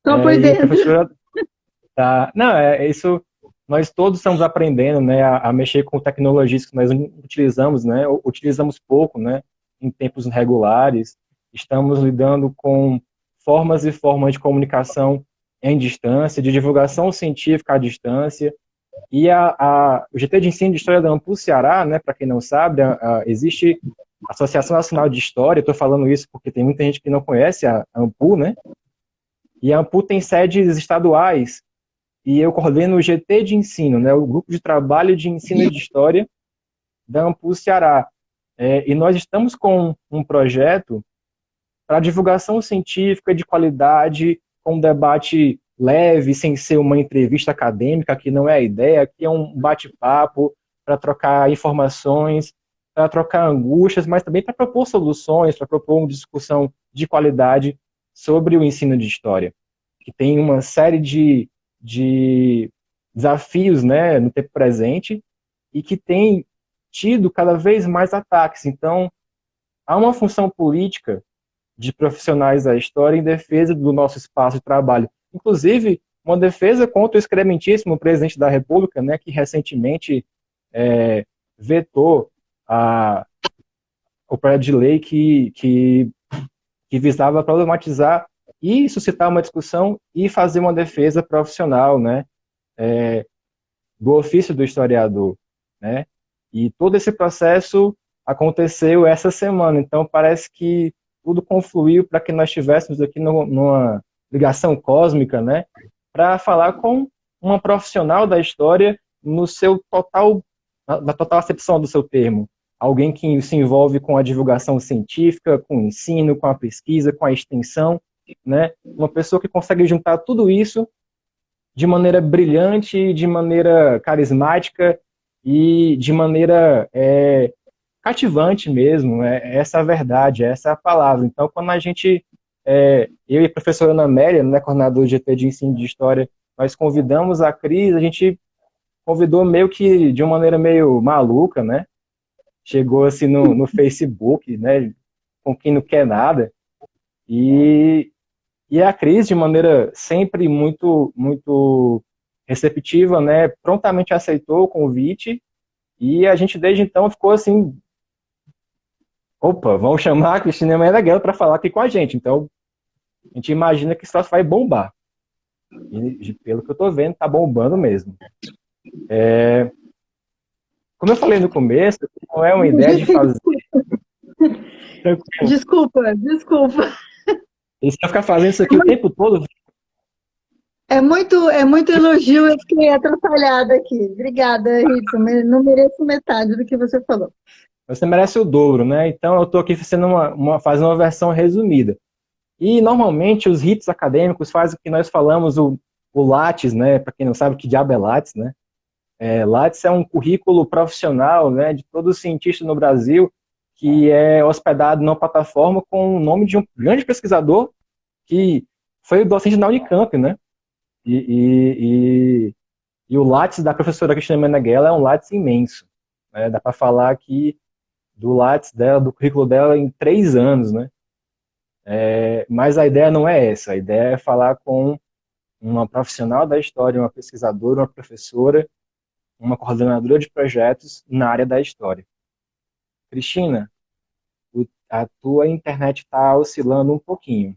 Só por E a dentro. professora tá... Não, isso, nós todos estamos aprendendo, né, a mexer com tecnologias que nós utilizamos, né, utilizamos pouco, né, em tempos regulares. Estamos lidando com formas e formas de comunicação em distância, de divulgação científica à distância. E o GT de Ensino de História da Ampul Ceará, né, para quem não sabe, existe a Associação Nacional de História. Estou falando isso porque tem muita gente que não conhece a Ampul, né? E a Ampul tem sedes estaduais, e eu coordeno o GT de Ensino, né, o Grupo de Trabalho de Ensino de História da Ampul Ceará. E nós estamos com um projeto para divulgação científica de qualidade, com um debate leve, sem ser uma entrevista acadêmica, que não é a ideia, aqui é um bate-papo para trocar informações, para trocar angústias, mas também para propor soluções, para propor uma discussão de qualidade sobre o ensino de história, que tem uma série de desafios, né, no tempo presente e que tem tido cada vez mais ataques. Então, há uma função política de profissionais da história em defesa do nosso espaço de trabalho. Inclusive, uma defesa contra o excrementíssimo presidente da República, né, que recentemente vetou o projeto de lei que visava problematizar e suscitar uma discussão e fazer uma defesa profissional, né, do ofício do historiador, né? E todo esse processo aconteceu essa semana, então parece que tudo confluiu para que nós estivéssemos aqui numa ligação cósmica, né? Para falar com uma profissional da história no seu total, na total acepção do seu termo. Alguém que se envolve com a divulgação científica, com o ensino, com a pesquisa, com a extensão, né? Uma pessoa que consegue juntar tudo isso de maneira brilhante, de maneira carismática e de maneira cativante mesmo. Essa é a verdade, essa é a palavra. Então, quando a gente, eu e a professora Ana Amélia, né, coordenadora do GT de Ensino de História, nós convidamos a Cris, a gente convidou meio que de uma maneira meio maluca, né? Chegou assim no Facebook, né, com quem não quer nada, e a Cris, de maneira sempre muito receptiva, né, prontamente aceitou o convite, e a gente desde então ficou assim, opa, vamos chamar a Cristina Meneghel para falar aqui com a gente. Então, a gente imagina que isso vai bombar. E pelo que eu estou vendo, está bombando mesmo. Como eu falei no começo, não é uma ideia de fazer... Desculpa, desculpa. E se eu ficar fazendo isso aqui o tempo todo, É muito elogio, eu fiquei atrapalhada aqui. Obrigada, Rito. Não mereço metade do que você falou. você merece o dobro, né? Então, eu estou aqui fazendo uma versão resumida. E, normalmente, os ritos acadêmicos fazem o que nós falamos, o Lattes, né? Para quem não sabe, que diabo é Lattes, né? Lattes é um currículo profissional, né, de todo cientista no Brasil que é hospedado numa plataforma com o nome de um grande pesquisador que foi docente na Unicamp, né? E, e, e, e o Lattes da professora Cristina Meneghel é um Lattes imenso. Né? Dá para falar aqui do Lattes dela, do currículo dela em 3 anos, né? Mas a ideia não é essa. A ideia é falar com uma profissional da história, uma pesquisadora, uma professora, uma coordenadora de projetos na área da história. Cristina, a tua internet está oscilando um pouquinho.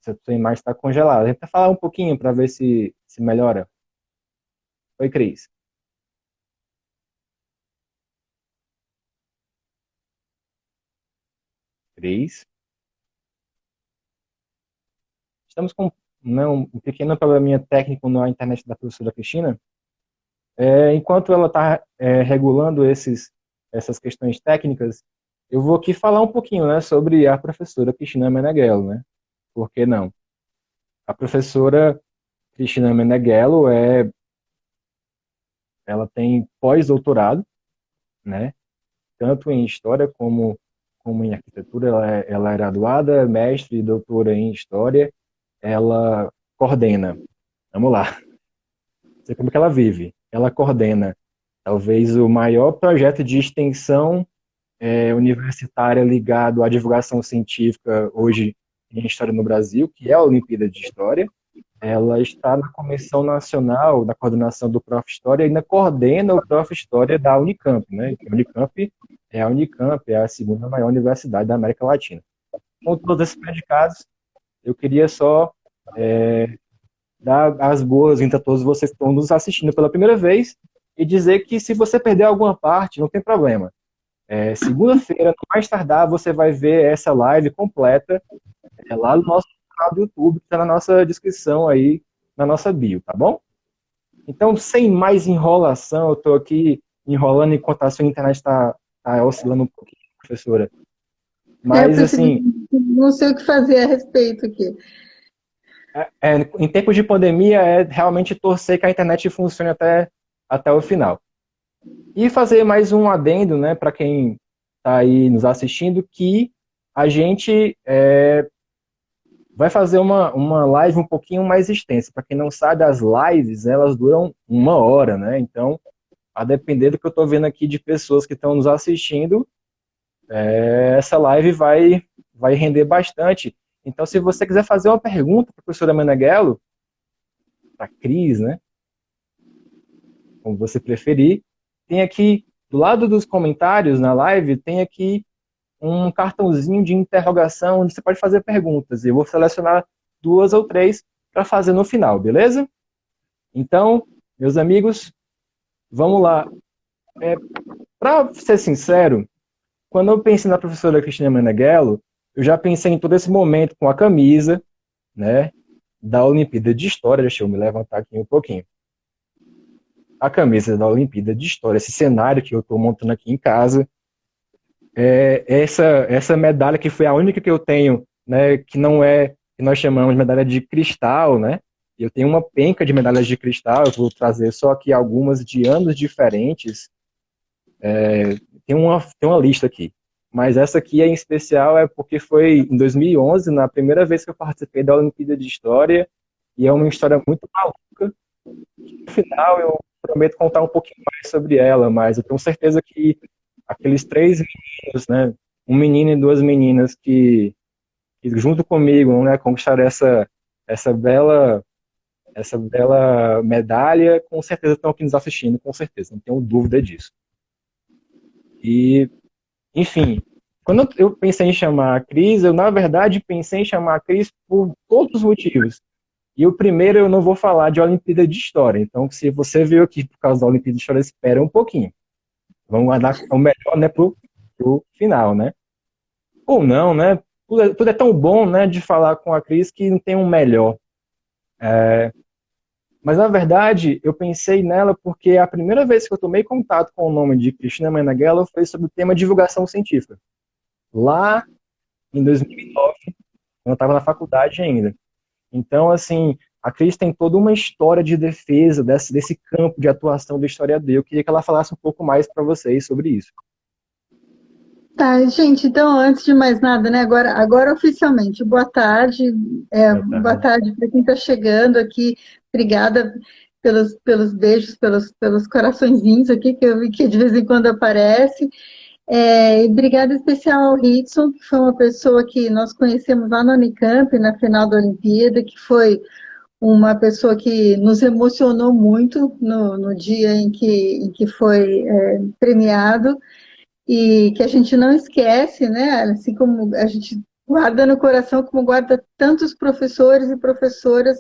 A tua imagem está congelada. Tenta falar um pouquinho para ver se melhora. Oi, Cris. Cris. Estamos com, né, um pequeno probleminha técnico na internet da professora Cristina. Enquanto ela está regulando essas questões técnicas, eu vou aqui falar um pouquinho, né, sobre a professora Cristina Meneghello, né? Por que não? A professora Cristina Meneghello ela tem pós-doutorado, né? Tanto em história como em arquitetura. Ela é graduada, mestre e doutora em história. Ela coordena, vamos lá, não sei como que ela vive. Ela coordena talvez o maior projeto de extensão universitária ligado à divulgação científica hoje em História no Brasil, que é a Olimpíada de História. Ela está na Comissão Nacional da Coordenação do Prof. História e ainda coordena o Prof. História da Unicamp, né? A Unicamp é a segunda maior universidade da América Latina. Com todos esses predicados, eu queria só dar as boas-vindas a todos vocês que estão nos assistindo pela primeira vez e dizer que se você perder alguma parte, não tem problema. Segunda-feira, no mais tardar, você vai ver essa live completa lá no nosso canal do YouTube, que está na nossa descrição aí, na nossa bio, tá bom? Então, sem mais enrolação, eu estou aqui enrolando enquanto a sua internet está oscilando um pouquinho, professora. Eu Mas, percebi, assim, não sei o que fazer a respeito aqui. em tempos de pandemia, é realmente torcer que a internet funcione até o final. E fazer mais um adendo, né, para quem está aí nos assistindo, que a gente vai fazer uma live um pouquinho mais extensa. Para quem não sabe, as lives, elas duram 1 hora, né? Então, a depender do que eu estou vendo aqui de pessoas que estão nos assistindo, essa live vai render bastante. Então, se você quiser fazer uma pergunta para a professora Meneghello, para a Cris, né? Como você preferir, tem aqui, do lado dos comentários na live, tem aqui um cartãozinho de interrogação onde você pode fazer perguntas. Eu vou selecionar 2 ou 3 para fazer no final, beleza? Então, meus amigos, vamos lá. Para ser sincero, quando eu pensei na professora Cristina Meneghello, eu já pensei em todo esse momento com a camisa, né, da Olimpíada de História. Deixa eu me levantar aqui um pouquinho. A camisa da Olimpíada de História, esse cenário que eu estou montando aqui em casa, essa medalha que foi a única que eu tenho, né, que não é, que nós chamamos de medalha de cristal, né? Eu tenho uma penca de medalhas de cristal, eu vou trazer só aqui algumas de anos diferentes. Tem uma lista aqui. Mas essa aqui em especial é porque foi em 2011, na primeira vez que eu participei da Olimpíada de História, e é uma história muito maluca. No final eu prometo contar um pouquinho mais sobre ela, mas eu tenho certeza que aqueles 3 meninos, né, um menino e 2 meninas que junto comigo, né, conquistaram essa bela medalha, com certeza estão aqui nos assistindo, com certeza, não tenho dúvida disso. E, enfim, quando eu pensei em chamar a Cris, eu, na verdade, pensei em chamar a Cris por todos os motivos. E o primeiro, eu não vou falar de Olimpíada de História. Então, se você veio aqui por causa da Olimpíada de História, espera um pouquinho. Vamos guardar o melhor, né, pro final, né? Ou não, né? Tudo é tão bom, né, de falar com a Cris que não tem um melhor. Mas, na verdade, eu pensei nela porque a primeira vez que eu tomei contato com o nome de Cristina Meneghello foi sobre o tema divulgação científica. Lá em 2009, quando eu estava na faculdade ainda. Então, assim, a Cris tem toda uma história de defesa desse campo de atuação da história dele. Eu queria que ela falasse um pouco mais para vocês sobre isso. Tá, gente, então, antes de mais nada, né, agora oficialmente, boa tarde, Boa boa tarde. tarde para quem está chegando aqui, obrigada pelos beijos, pelos coraçõezinhos aqui, que eu vi que de vez em quando aparece, e obrigada especial ao Ritson, que foi uma pessoa que nós conhecemos lá no Unicamp, na final da Olimpíada, que foi uma pessoa que nos emocionou muito no dia em que foi premiado, e que a gente não esquece, né? Assim como a gente guarda no coração, como guarda tantos professores e professoras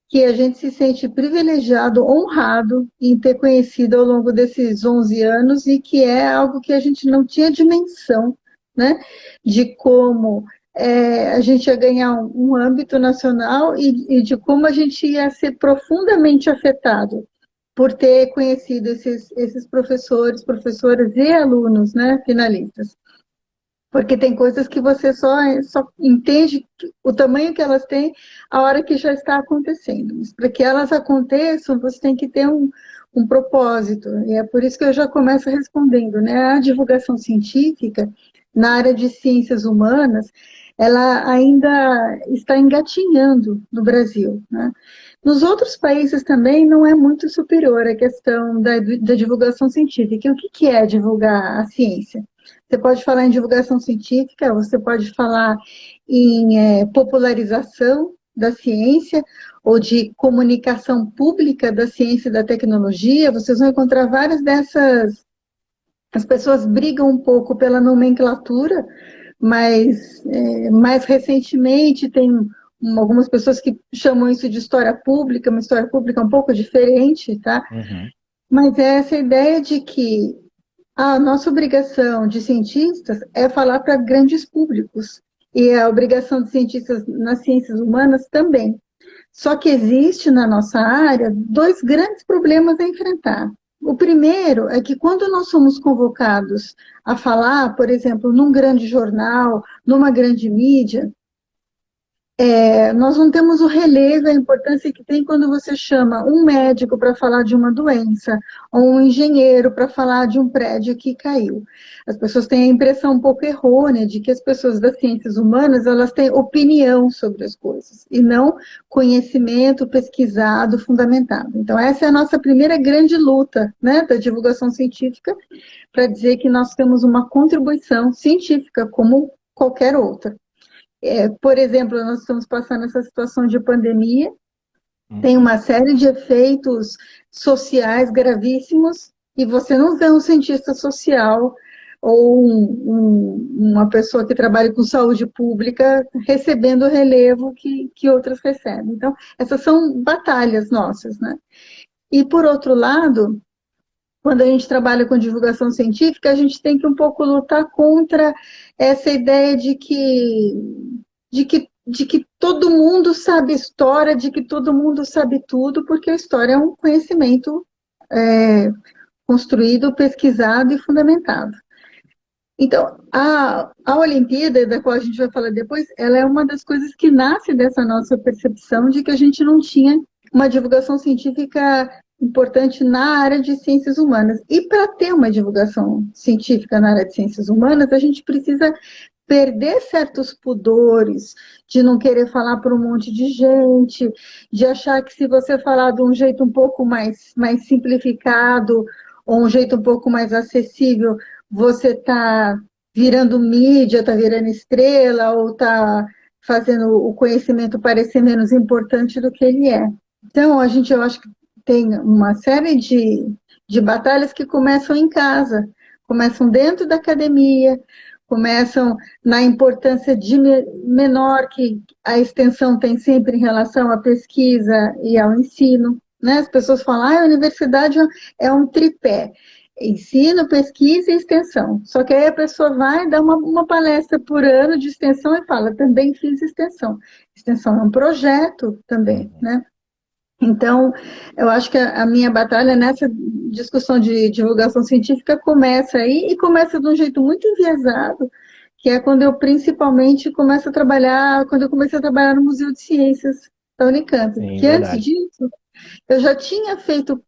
que a gente se sente privilegiado, honrado em ter conhecido ao longo desses 11 anos e que é algo que a gente não tinha dimensão, né? De como a gente ia ganhar um âmbito nacional e de como a gente ia ser profundamente afetado por ter conhecido esses professores, professoras e alunos, né, finalistas. Porque tem coisas que você só entende o tamanho que elas têm a hora que já está acontecendo. Mas para que elas aconteçam, você tem que ter um propósito. E é por isso que eu já começo respondendo, né? A divulgação científica na área de ciências humanas, ela ainda está engatinhando no Brasil, né? Nos outros países também não é muito superior a questão da divulgação científica. E o que é divulgar a ciência? Você pode falar em divulgação científica, você pode falar em popularização da ciência ou de comunicação pública da ciência e da tecnologia. Vocês vão encontrar várias dessas. As pessoas brigam um pouco pela nomenclatura, mas mais recentemente tem algumas pessoas que chamam isso de história pública, uma história pública um pouco diferente, tá? Uhum. Mas é essa ideia de que a nossa obrigação de cientistas é falar para grandes públicos, e a obrigação de cientistas nas ciências humanas também. Só que existe na nossa área dois grandes problemas a enfrentar. O primeiro é que quando nós somos convocados a falar, por exemplo, num grande jornal, numa grande mídia, nós não temos o relevo, a importância que tem quando você chama um médico para falar de uma doença, ou um engenheiro para falar de um prédio que caiu. As pessoas têm a impressão um pouco errônea de que as pessoas das ciências humanas, elas têm opinião sobre as coisas, e não conhecimento pesquisado, fundamentado. Então, essa é a nossa primeira grande luta, né, da divulgação científica, para dizer que nós temos uma contribuição científica, como qualquer outra. Por exemplo, nós estamos passando essa situação de pandemia, tem uma série de efeitos sociais gravíssimos, e você não vê um cientista social ou uma pessoa que trabalha com saúde pública recebendo o relevo que outras recebem. Então, essas são batalhas nossas, né? E, por outro lado, quando a gente trabalha com divulgação científica, a gente tem que um pouco lutar contra essa ideia de que todo mundo sabe história, de que todo mundo sabe tudo, porque a história é um conhecimento construído, pesquisado e fundamentado. Então, a Olimpíada, da qual a gente vai falar depois, ela é uma das coisas que nasce dessa nossa percepção de que a gente não tinha uma divulgação científica importante na área de ciências humanas. E para ter uma divulgação científica na área de ciências humanas, a gente precisa perder certos pudores, de não querer falar para um monte de gente, de achar que se você falar de um jeito um pouco mais simplificado, ou um jeito um pouco mais acessível, você está virando mídia, está virando estrela, ou está fazendo o conhecimento parecer menos importante do que ele é. Então, eu acho que tem uma série de batalhas que começam em casa, começam dentro da academia, começam na importância menor que a extensão tem sempre em relação à pesquisa e ao ensino, né? As pessoas falam, a universidade é um tripé, ensino, pesquisa e extensão. Só que aí a pessoa vai dar uma palestra por ano de extensão e fala, também fiz extensão. Extensão é um projeto também, né? Então, eu acho que a minha batalha nessa discussão de divulgação científica começa aí, e começa de um jeito muito enviesado, que é quando eu principalmente começo a trabalhar, quando eu comecei a trabalhar no Museu de Ciências da Unicamp. Sim, Porque antes verdade. disso, eu já tinha feito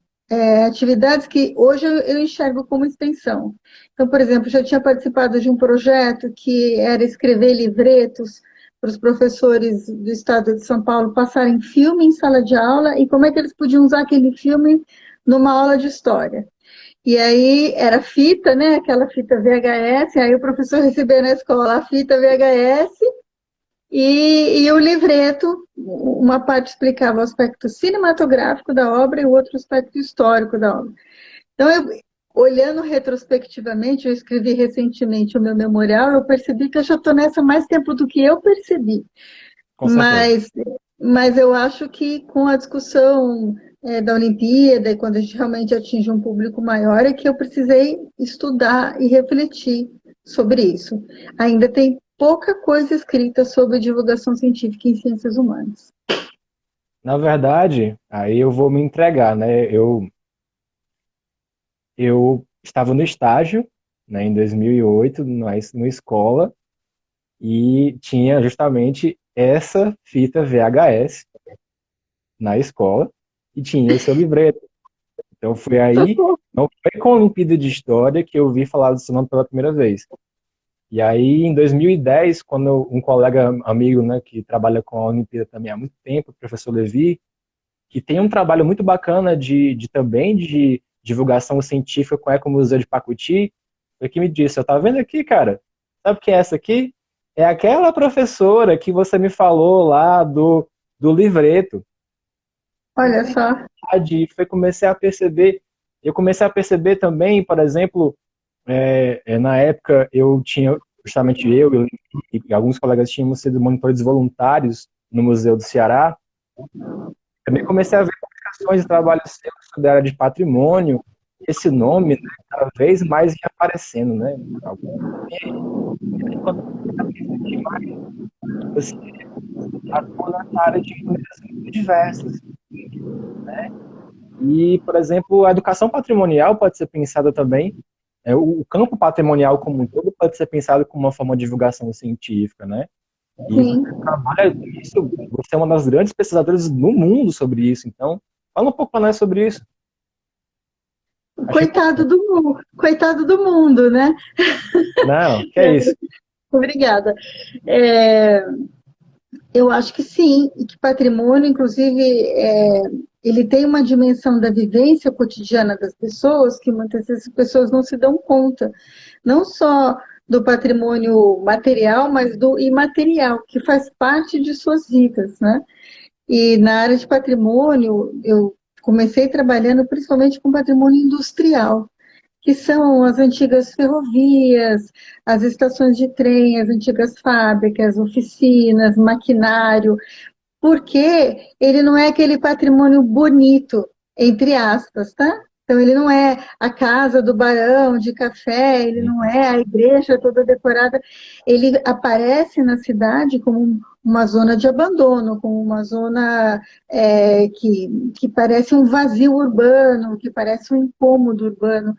atividades que hoje eu enxergo como extensão. Então, por exemplo, já tinha participado de um projeto que era escrever livretos para os professores do estado de São Paulo passarem filme em sala de aula, e como é que eles podiam usar aquele filme numa aula de história. E aí era fita, né? Aquela fita VHS, aí o professor recebia na escola a fita VHS e o livreto, uma parte explicava o aspecto cinematográfico da obra e o outro aspecto histórico da obra. Então, olhando retrospectivamente, eu escrevi recentemente o meu memorial, eu percebi que eu já estou nessa há mais tempo do que eu percebi. Com certeza. Mas eu acho que com a discussão da Olimpíada, e quando a gente realmente atinge um público maior, é que eu precisei estudar e refletir sobre isso. Ainda tem pouca coisa escrita sobre divulgação científica em ciências humanas. Na verdade, aí eu vou me entregar, né? Eu estava no estágio, né, em 2008, na escola, e tinha justamente essa fita VHS na escola, e tinha o seu livreto. Então foi aí, não foi com a Olimpíada de História que eu vi falar do seu nome pela primeira vez. E aí, em 2010, quando um colega amigo, né, que trabalha com a Olimpíada também há muito tempo, o professor Levi, que tem um trabalho muito bacana também de divulgação científica com o Ecomuseu de Pacuti, foi que me disse, eu tava vendo aqui, cara, sabe o que é essa aqui? É aquela professora que você me falou lá do livreto. Olha só. E foi comecei a perceber, eu comecei a perceber também, por exemplo, na época eu tinha, justamente eu e alguns colegas tínhamos sido monitores voluntários no Museu do Ceará. Também comecei a ver publicações de trabalhos seus sobre a área de patrimônio, esse nome, né, cada vez mais ia aparecendo, né? Quando você atua nessa área de maneiras muito diversas. E, por exemplo, a educação patrimonial pode ser pensada também, o campo patrimonial como um todo pode ser pensado como uma forma de divulgação científica, né? E você Sim. trabalha com isso, você é uma das grandes pesquisadoras no mundo sobre isso, então fala um pouco para nós sobre isso. Achei importante. Coitado do mundo, né? Não, que é isso. Obrigada. É, eu acho que sim, e que patrimônio, inclusive, ele tem uma dimensão da vivência cotidiana das pessoas que muitas vezes as pessoas não se dão conta, não só do patrimônio material, mas do imaterial, que faz parte de suas vidas, né? E na área de patrimônio, eu comecei trabalhando principalmente com patrimônio industrial, que são as antigas ferrovias, as estações de trem, as antigas fábricas, oficinas, maquinário, porque ele não é aquele patrimônio bonito, entre aspas, tá? Então, ele não é a casa do barão de café, ele não é a igreja toda decorada. Ele aparece na cidade como uma zona de abandono, como uma zona que parece um vazio urbano, que parece um incômodo urbano.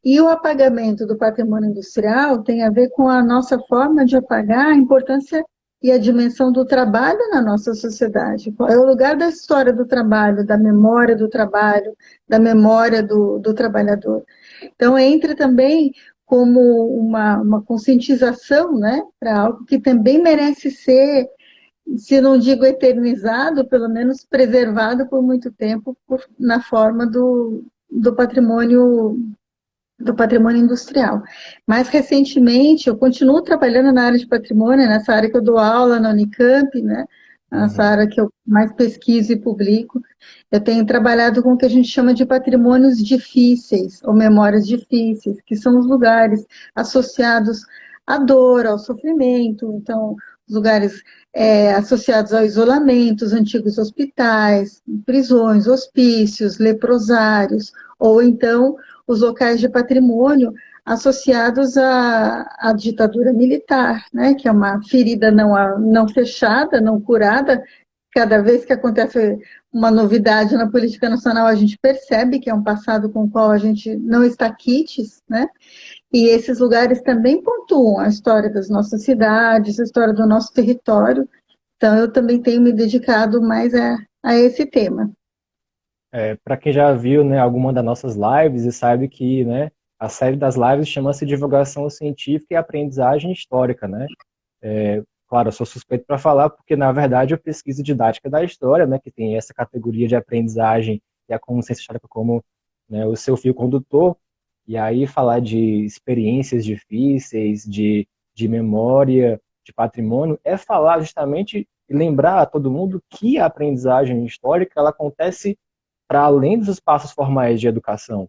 E o apagamento do patrimônio industrial tem a ver com a nossa forma de apagar a importância e a dimensão do trabalho na nossa sociedade. Qual é o lugar da história do trabalho, da memória do trabalhador. Então, entra também como uma conscientização, né, para algo que também merece ser, se não digo eternizado, pelo menos preservado por muito tempo na forma do patrimônio industrial. Mais recentemente, eu continuo trabalhando na área de patrimônio, nessa área que eu dou aula na Unicamp, né? Nessa área que eu mais pesquiso e publico. Eu tenho trabalhado com o que a gente chama de patrimônios difíceis, ou memórias difíceis, que são os lugares associados à dor, ao sofrimento, então, os lugares associados ao isolamento, os antigos hospitais, prisões, hospícios, leprosários, ou então os locais de patrimônio associados à ditadura militar, né, que é uma ferida não fechada, não curada. Cada vez que acontece uma novidade na política nacional, a gente percebe que é um passado com o qual a gente não está quites, né? E esses lugares também pontuam a história das nossas cidades, a história do nosso território. Então, eu também tenho me dedicado mais a esse tema. Para quem já viu, né, alguma das nossas lives e sabe que, né, a série das lives chama-se Divulgação Científica e Aprendizagem Histórica, né? Claro, eu sou suspeito para falar porque, na verdade, eu pesquiso didática da história, né, que tem essa categoria de aprendizagem e a consciência histórica como, né, o seu fio condutor. E aí falar de experiências difíceis, de memória, de patrimônio, é falar justamente e lembrar a todo mundo que a aprendizagem histórica ela acontece para além dos espaços formais de educação.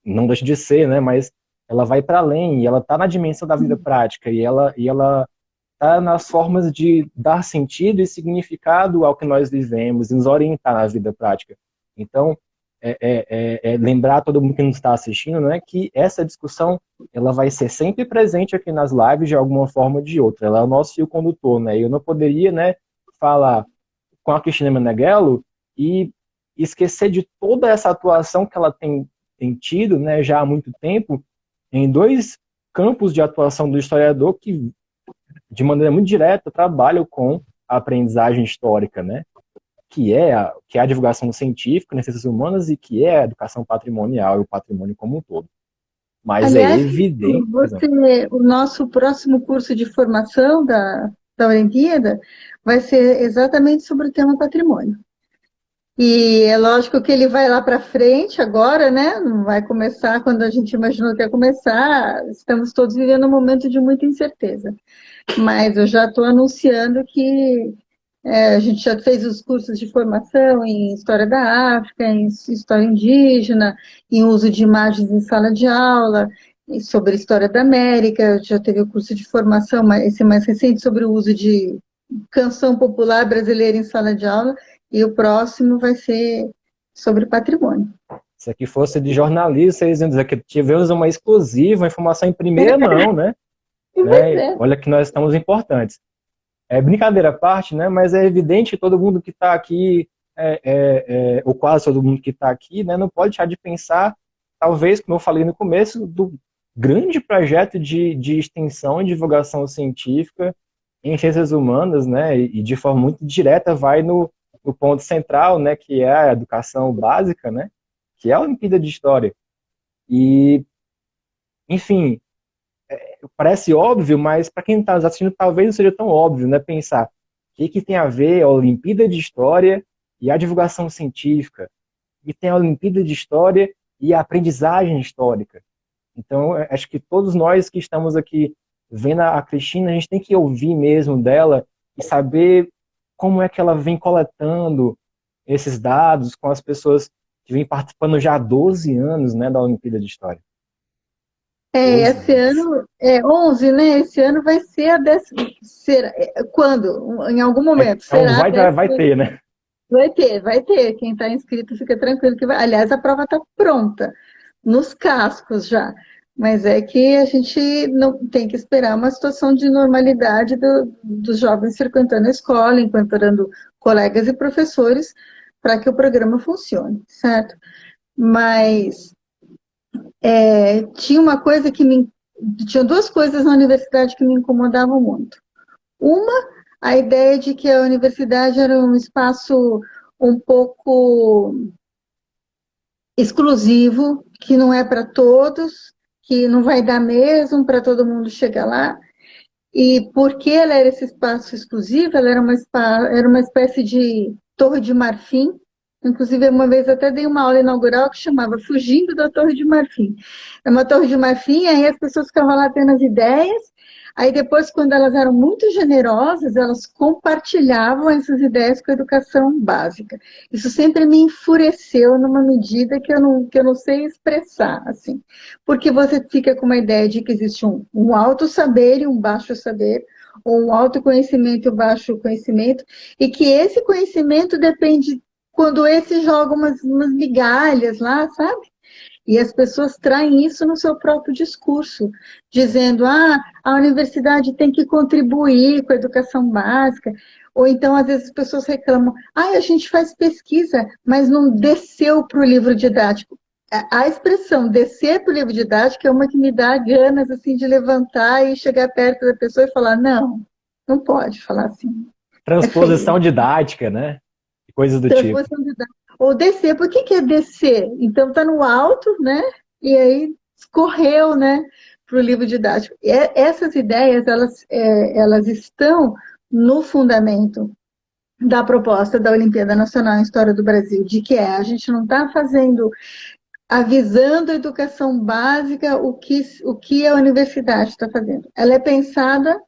Não deixa de ser, né, mas ela vai para além e ela está na dimensão da vida prática e ela está nas formas de dar sentido e significado ao que nós vivemos e nos orientar na vida prática. Então, lembrar todo mundo que nos está assistindo, né, que essa discussão ela vai ser sempre presente aqui nas lives de alguma forma ou de outra. Ela é o nosso fio condutor, né? E eu não poderia, né, falar com a Cristina Meneghello e esquecer de toda essa atuação que ela tem tido, né, já há muito tempo em dois campos de atuação do historiador que de maneira muito direta trabalham com a aprendizagem histórica, né? Que é a divulgação científica nas ciências humanas e que é a educação patrimonial e o patrimônio como um todo. Mas é Aliás, evidente, por exemplo, o nosso próximo curso de formação da Olimpíada vai ser exatamente sobre o tema patrimônio. E é lógico que ele vai lá para frente agora, né? Não vai começar quando a gente imaginou que ia começar. Estamos todos vivendo um momento de muita incerteza. Mas eu já estou anunciando que a gente já fez os cursos de formação em História da África, em História Indígena, em uso de imagens em sala de aula, sobre História da América, já teve o curso de formação, esse mais recente, sobre o uso de canção popular brasileira em sala de aula, e o próximo vai ser sobre patrimônio. Se aqui fosse de jornalismo, vocês iam dizer que tivemos uma exclusiva, informação em primeira mão, né? Olha que nós estamos importantes. É brincadeira à parte, né? Mas é evidente que todo mundo que está aqui, ou quase todo mundo que está aqui, né, não pode deixar de pensar, talvez, como eu falei no começo, do grande projeto de extensão e divulgação científica em ciências humanas, né? E de forma muito direta vai no ponto central, né? Que é a educação básica, né? Que é a Olimpíada de História. E, enfim, parece óbvio, mas para quem está assistindo talvez não seja tão óbvio, né? Pensar o que tem a ver a Olimpíada de História e a divulgação científica, e tem a Olimpíada de História e a aprendizagem histórica. Então, acho que todos nós que estamos aqui vendo a Cristina, a gente tem que ouvir mesmo dela e saber como é que ela vem coletando esses dados com as pessoas que vêm participando já há 12 anos, né, da Olimpíada de História. Esse ano, 11, né? Esse ano vai ser a décima. Quando? Em algum momento. Será vai ter, né? Vai ter. Quem está inscrito fica tranquilo que vai. Aliás, a prova está pronta, nos cascos já. Mas é que a gente não tem que esperar uma situação de normalidade dos jovens frequentando a escola, encontrando colegas e professores, para que o programa funcione, certo? Mas tinha uma coisa tinha duas coisas na universidade que me incomodavam muito. Uma, a ideia de que a universidade era um espaço um pouco exclusivo, que não é para todos, que não vai dar mesmo para todo mundo chegar lá. E porque ela era esse espaço exclusivo, ela era uma espécie de torre de marfim. Inclusive, uma vez até dei uma aula inaugural que chamava Fugindo da Torre de Marfim. É uma torre de marfim, aí as pessoas ficavam lá tendo as ideias, aí depois, quando elas eram muito generosas, elas compartilhavam essas ideias com a educação básica. Isso sempre me enfureceu numa medida que eu não sei expressar, assim. Porque você fica com uma ideia de que existe um alto saber e um baixo saber, ou um alto conhecimento e um baixo conhecimento, e que esse conhecimento depende quando esse joga umas migalhas lá, sabe? E as pessoas traem isso no seu próprio discurso, dizendo, a universidade tem que contribuir com a educação básica, ou então, às vezes, as pessoas reclamam, a gente faz pesquisa, mas não desceu para o livro didático. A expressão descer para o livro didático é uma que me dá ganas, assim, de levantar e chegar perto da pessoa e falar, não, não pode falar assim. Transposição didática, né? Coisas do tipo. Ou descer, por que é descer? Então está no alto, né? E aí escorreu, né? Para o livro didático. E essas ideias, elas estão no fundamento da proposta da Olimpíada Nacional em História do Brasil, de que a gente não está avisando a educação básica o que a universidade está fazendo. Ela é pensada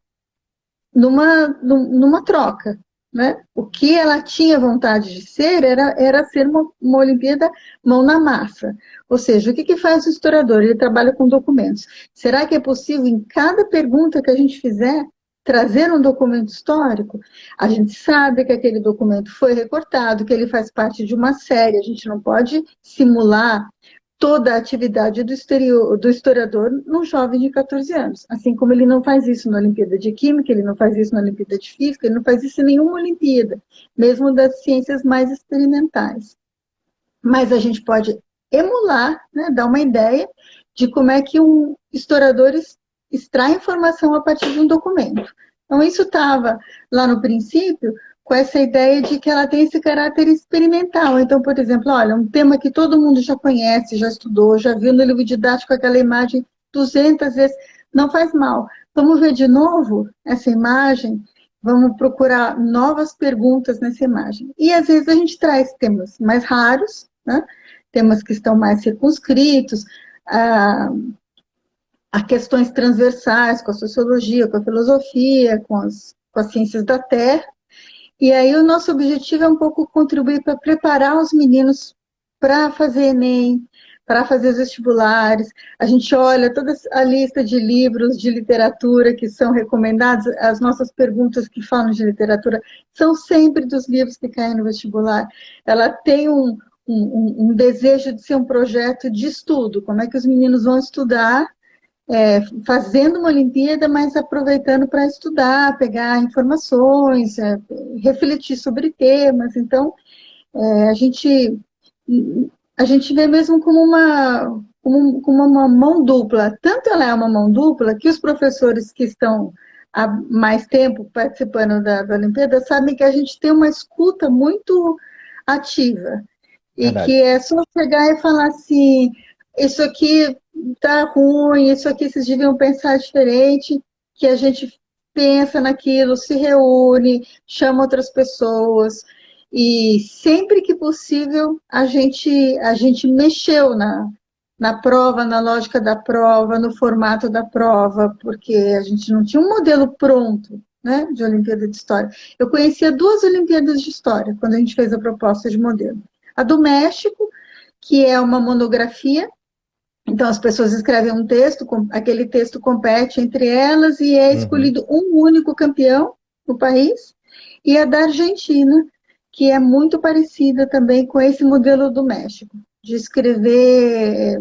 numa troca. Né? O que ela tinha vontade de ser era ser uma Olimpíada mão na massa. Ou seja, o que faz o historiador? Ele trabalha com documentos. Será que é possível, em cada pergunta que a gente fizer, trazer um documento histórico? A gente sabe que aquele documento foi recortado, que ele faz parte de uma série, a gente não pode simular toda a atividade do historiador num jovem de 14 anos. Assim como ele não faz isso na Olimpíada de Química, ele não faz isso na Olimpíada de Física, ele não faz isso em nenhuma Olimpíada, mesmo das ciências mais experimentais. Mas a gente pode emular, né, dar uma ideia de como é que um historiador extrai informação a partir de um documento. Então, isso estava lá no princípio, com essa ideia de que ela tem esse caráter experimental. Então, por exemplo, olha, um tema que todo mundo já conhece, já estudou, já viu no livro didático aquela imagem 200 vezes, não faz mal. Vamos ver de novo essa imagem vamos procurar novas perguntas nessa imagem. E às vezes a gente traz temas mais raros, né? Temas que estão mais circunscritos, a, a questões transversais com a sociologia, com a filosofia, com as ciências da Terra. E aí o nosso objetivo é um pouco contribuir para preparar os meninos para fazer Enem, para fazer os vestibulares. A gente olha toda a lista de livros de literatura que são recomendados, as nossas perguntas que falam de literatura são sempre dos livros que caem no vestibular. Ela tem um desejo de ser um projeto de estudo, como é que os meninos vão estudar fazendo uma Olimpíada, mas aproveitando para estudar, pegar informações, refletir sobre temas. Então, é, a gente a gente vê mesmo como uma mão dupla. Tanto ela é uma mão dupla que os professores que estão há mais tempo participando da Olimpíada sabem que a gente tem uma escuta muito ativa e que Verdade. é só chegar e falar assim, isso aqui tá ruim, isso aqui vocês deviam pensar diferente, que a gente pensa naquilo, se reúne, chama outras pessoas, e sempre que possível a gente mexeu na prova, na lógica da prova, no formato da prova, porque a gente não tinha um modelo pronto, né, de Olimpíada de História. Eu conhecia duas Olimpíadas de História, quando a gente fez a proposta de modelo. A do México, que é uma monografia, então as pessoas escrevem um texto, aquele texto compete entre elas e é Uhum. escolhido um único campeão no país, e a da Argentina, que é muito parecida também com esse modelo do México, de escrever,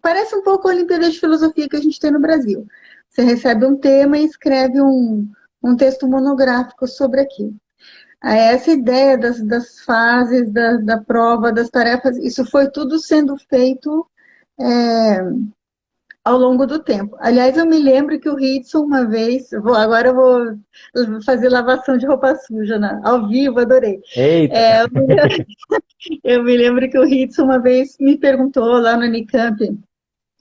parece um pouco a Olimpíada de Filosofia que a gente tem no Brasil. Você recebe um tema e escreve um texto monográfico sobre aquilo. Essa ideia das fases, da prova, das tarefas, isso foi tudo sendo feito é, ao longo do tempo. Aliás, eu me lembro que o Ritson, uma vez, agora eu vou fazer lavação de roupa suja, né? Ao vivo, adorei. Eita! Eu me lembro que o Ritson uma vez me perguntou lá no Unicamp,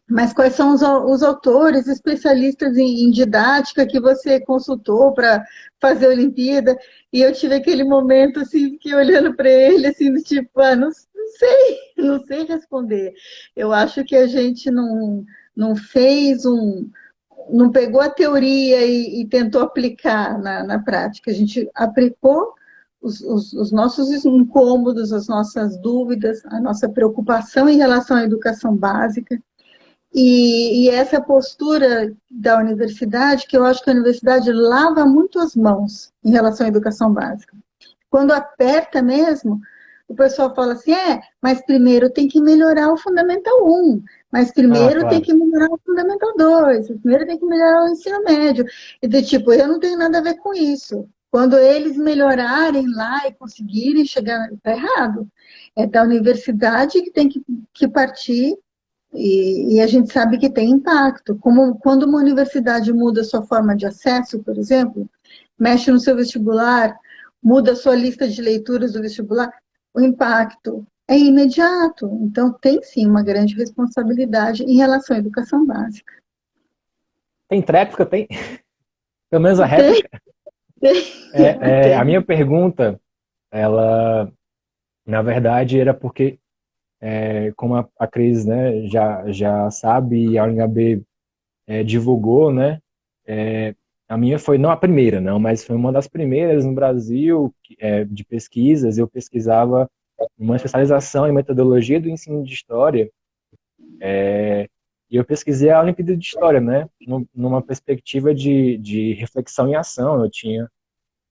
mas quais são os autores especialistas em didática que você consultou para fazer a Olimpíada? E eu tive aquele momento, assim, fiquei olhando para ele, assim, do tipo, não sei, não sei responder. Eu acho que a gente não fez não pegou a teoria e tentou aplicar na prática. A gente aplicou os nossos incômodos, as nossas dúvidas, a nossa preocupação em relação à educação básica, e essa postura da universidade, que eu acho que a universidade lava muito as mãos em relação à educação básica. Quando aperta mesmo, o pessoal fala assim, mas primeiro tem que melhorar o Fundamental 1, mas Ah, primeiro tem claro. que melhorar o Fundamental 2, primeiro tem que melhorar o ensino médio. E do tipo, eu não tenho nada a ver com isso. Quando eles melhorarem lá e conseguirem chegar, está errado. É da universidade que tem que partir e a gente sabe que tem impacto. Como quando uma universidade muda sua forma de acesso, por exemplo, mexe no seu vestibular, muda a sua lista de leituras do vestibular, o impacto é imediato. Então, tem sim uma grande responsabilidade em relação à educação básica. Tem tréplica? Tem? Pelo menos a Tem, réplica? A tem. minha pergunta, ela, na verdade, era porque, como a Cris, né, já sabe, e a UNB divulgou, né, a minha foi, não a primeira, não, mas foi uma das primeiras no Brasil de pesquisas. Eu pesquisava uma especialização em metodologia do ensino de história, e eu pesquisei a Olimpíada de História, né, numa perspectiva de reflexão e ação. Eu tinha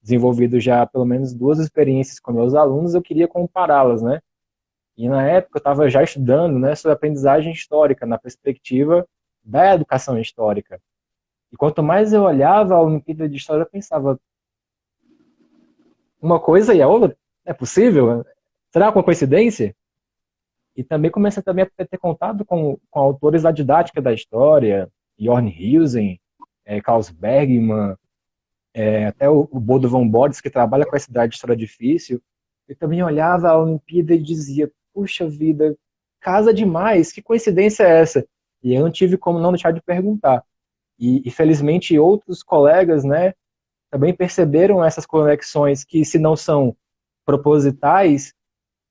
desenvolvido já pelo menos duas experiências com meus alunos, eu queria compará-las, né? E na época eu estava já estudando, né, sobre aprendizagem histórica, na perspectiva da educação histórica. E quanto mais eu olhava a Olimpíada de História, eu pensava, uma coisa e a outra, é possível? Será uma coincidência? E também comecei também a ter contato com autores da didática da história, Jorn Husen, Klaus Bergmann, até o Bodo von Boris, que trabalha com essa idade de história difícil. Eu também olhava a Olimpíada e dizia, puxa vida, casa demais, que coincidência é essa? E eu não tive como não deixar de perguntar. E felizmente outros colegas, né, também perceberam essas conexões que, se não são propositais,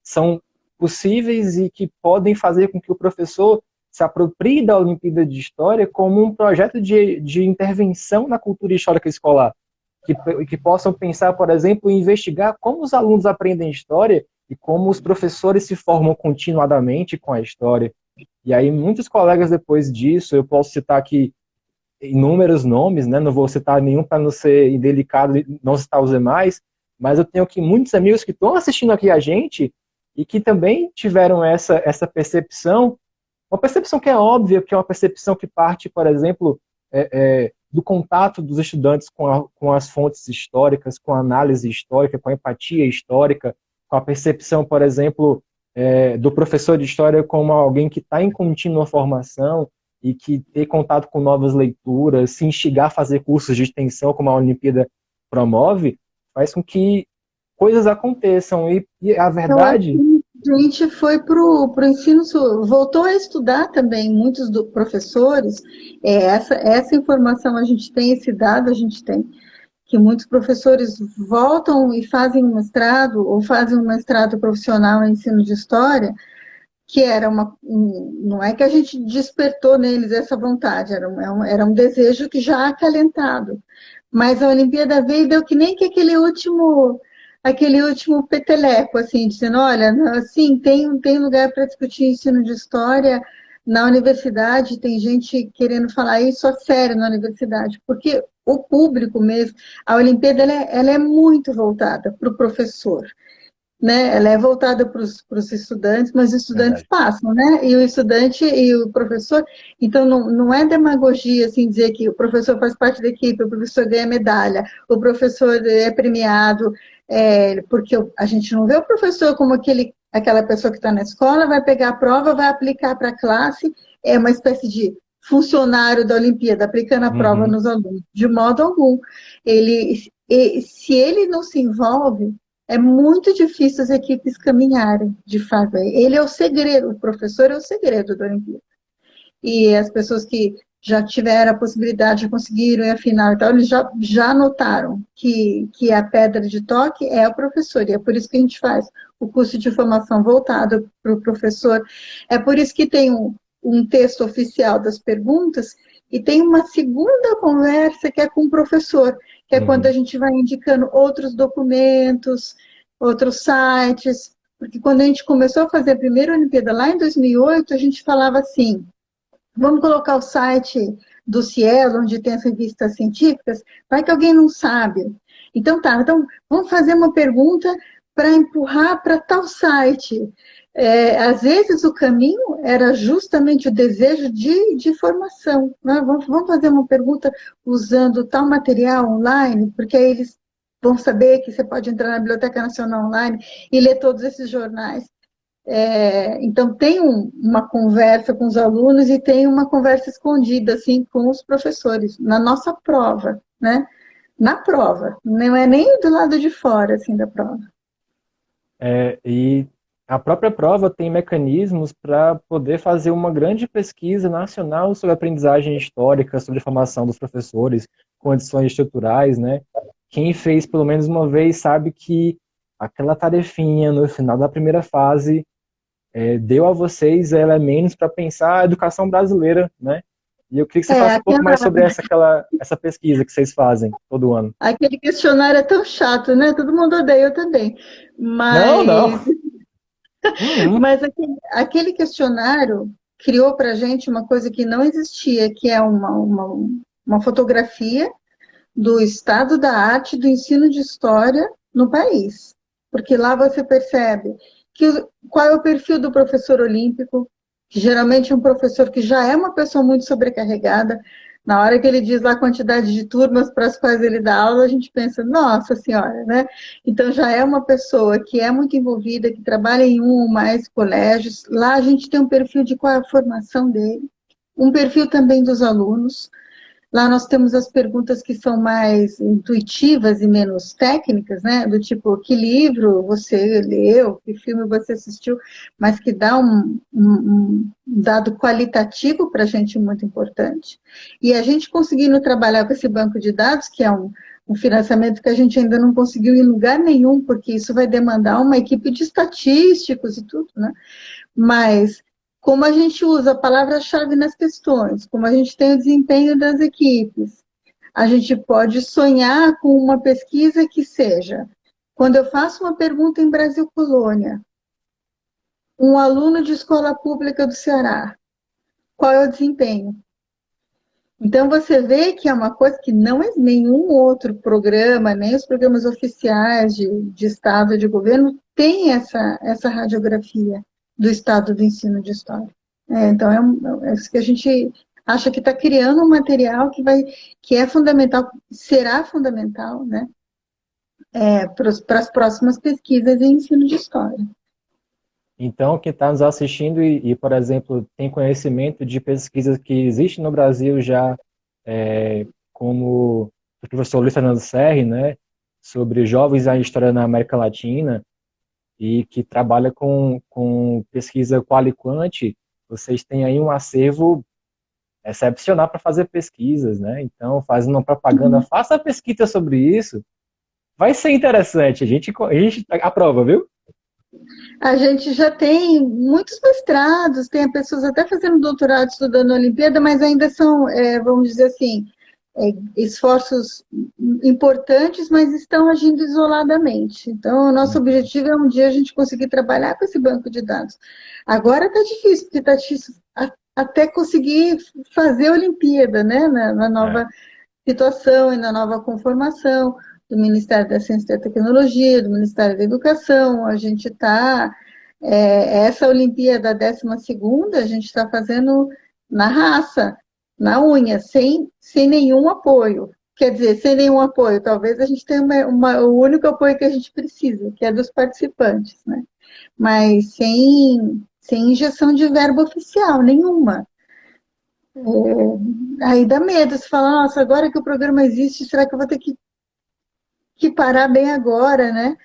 são possíveis e que podem fazer com que o professor se aproprie da Olimpíada de História como um projeto de intervenção na cultura histórica escolar, que possam pensar, por exemplo, em investigar como os alunos aprendem história e como os professores se formam continuadamente com a história. E aí, muitos colegas depois disso, eu posso citar aqui inúmeros nomes, né? Não vou citar nenhum para não ser indelicado e não citar os demais, mas eu tenho aqui muitos amigos que estão assistindo aqui a gente e que também tiveram essa percepção, uma percepção que é óbvia, que é uma percepção que parte, por exemplo, do contato dos estudantes com as fontes históricas, com a análise histórica, com a empatia histórica, com a percepção, por exemplo, do professor de história como alguém que está em contínua formação e que ter contato com novas leituras, se instigar a fazer cursos de extensão, como a Olimpíada promove, faz com que coisas aconteçam. E a verdade... A gente foi para o ensino, voltou a estudar também, muitos professores, essa informação a gente tem, esse dado a gente tem, que muitos professores voltam e fazem um mestrado, ou fazem um mestrado profissional em ensino de história, que era não é que a gente despertou neles essa vontade, era um desejo que já acalentado. Mas a Olimpíada veio e deu que nem que aquele último peteleco, assim, dizendo, olha, assim, tem lugar para discutir ensino de história na universidade, tem gente querendo falar isso a sério na universidade, porque o público mesmo, a Olimpíada, ela é muito voltada para o professor, né? Ela é voltada para os estudantes, mas os estudantes passam, né? E o estudante e o professor, então não é demagogia assim dizer que o professor faz parte da equipe, o professor ganha medalha, o professor é premiado, porque a gente não vê o professor como aquela pessoa que está na escola, vai pegar a prova, vai aplicar para a classe, é uma espécie de funcionário da Olimpíada, aplicando a prova nos alunos, de modo algum. Se ele não se envolve, é muito difícil as equipes caminharem, de fato. Ele é o segredo, o professor é o segredo da Olimpíada. E as pessoas que já tiveram a possibilidade, já conseguiram ir à final e tal, eles já notaram que a pedra de toque é o professor, e é por isso que a gente faz o curso de formação voltado para o professor. É por isso que tem um texto oficial das perguntas e tem uma segunda conversa que é com o professor, que é quando a gente vai indicando outros documentos, outros sites, porque quando a gente começou a fazer a primeira Olimpíada, lá em 2008, a gente falava assim, vamos colocar o site do Cielo, onde tem as revistas científicas, vai que alguém não sabe. Então vamos fazer uma pergunta para empurrar para tal site. Às vezes o caminho era justamente o desejo de formação. Né? Vamos fazer uma pergunta usando tal material online, porque aí eles vão saber que você pode entrar na Biblioteca Nacional Online e ler todos esses jornais. Então, tem uma conversa com os alunos e tem uma conversa escondida, assim, com os professores, na nossa prova, né? Na prova, não é nem do lado de fora, assim, da prova. E a própria prova tem mecanismos para poder fazer uma grande pesquisa nacional sobre aprendizagem histórica, sobre a formação dos professores, condições estruturais, né? Quem fez pelo menos uma vez sabe que aquela tarefinha no final da primeira fase deu a vocês elementos para pensar a educação brasileira, né? E eu queria que você falasse um pouco mais sobre essa pesquisa que vocês fazem todo ano. Aquele questionário é tão chato, né? Todo mundo odeia, eu também. Mas... Não. Mas aquele questionário criou para a gente uma coisa que não existia, que é uma fotografia do estado da arte do ensino de história no país. Porque lá você percebe qual é o perfil do professor olímpico, que geralmente é um professor que já é uma pessoa muito sobrecarregada. Na hora que ele diz lá a quantidade de turmas para as quais ele dá aula, a gente pensa, nossa senhora, né? Então já é uma pessoa que é muito envolvida, que trabalha em um ou mais colégios. Lá a gente tem um perfil de qual é a formação dele, um perfil também dos alunos. Lá nós temos as perguntas que são mais intuitivas e menos técnicas, né? Do tipo, que livro você leu, que filme você assistiu, mas que dá um dado qualitativo para a gente muito importante. E a gente conseguindo trabalhar com esse banco de dados, que é um financiamento que a gente ainda não conseguiu em lugar nenhum, porque isso vai demandar uma equipe de estatísticos e tudo, né? Mas como a gente usa a palavra-chave nas questões, como a gente tem o desempenho das equipes, a gente pode sonhar com uma pesquisa que seja, quando eu faço uma pergunta em Brasil Colônia, um aluno de escola pública do Ceará, qual é o desempenho? Então, você vê que é uma coisa que não é nenhum outro programa, nem os programas oficiais de Estado, de governo, tem essa radiografia do estado do ensino de história. Então, é isso que a gente acha que está criando um material que é fundamental, será fundamental, né, para as próximas pesquisas em ensino de história. Então, quem está nos assistindo por exemplo, tem conhecimento de pesquisas que existem no Brasil já, como o professor Luiz Fernando Serri, né, sobre jovens e a história na América Latina, e que trabalha com pesquisa qual e quant, vocês têm aí um acervo excepcional para fazer pesquisas, né? Então, fazendo uma propaganda, faça pesquisa sobre isso, vai ser interessante, a gente aprova, viu? A gente já tem muitos mestrados, tem pessoas até fazendo doutorado estudando a Olimpíada, mas ainda são, vamos dizer assim, esforços importantes, mas estão agindo isoladamente. Então, o nosso objetivo é um dia a gente conseguir trabalhar com esse banco de dados. Agora está difícil, porque está difícil até conseguir fazer a Olimpíada, né, na nova situação e na nova conformação do Ministério da Ciência e da Tecnologia, do Ministério da Educação. A gente está, essa Olimpíada, a 12ª, a gente está fazendo na raça, na unha, sem nenhum apoio. Quer dizer, sem nenhum apoio, talvez a gente tenha o único apoio que a gente precisa, que é dos participantes, né? Mas sem injeção de verba oficial, nenhuma. Aí dá medo, você fala, nossa, agora que o programa existe, será que eu vou ter que parar bem agora, né?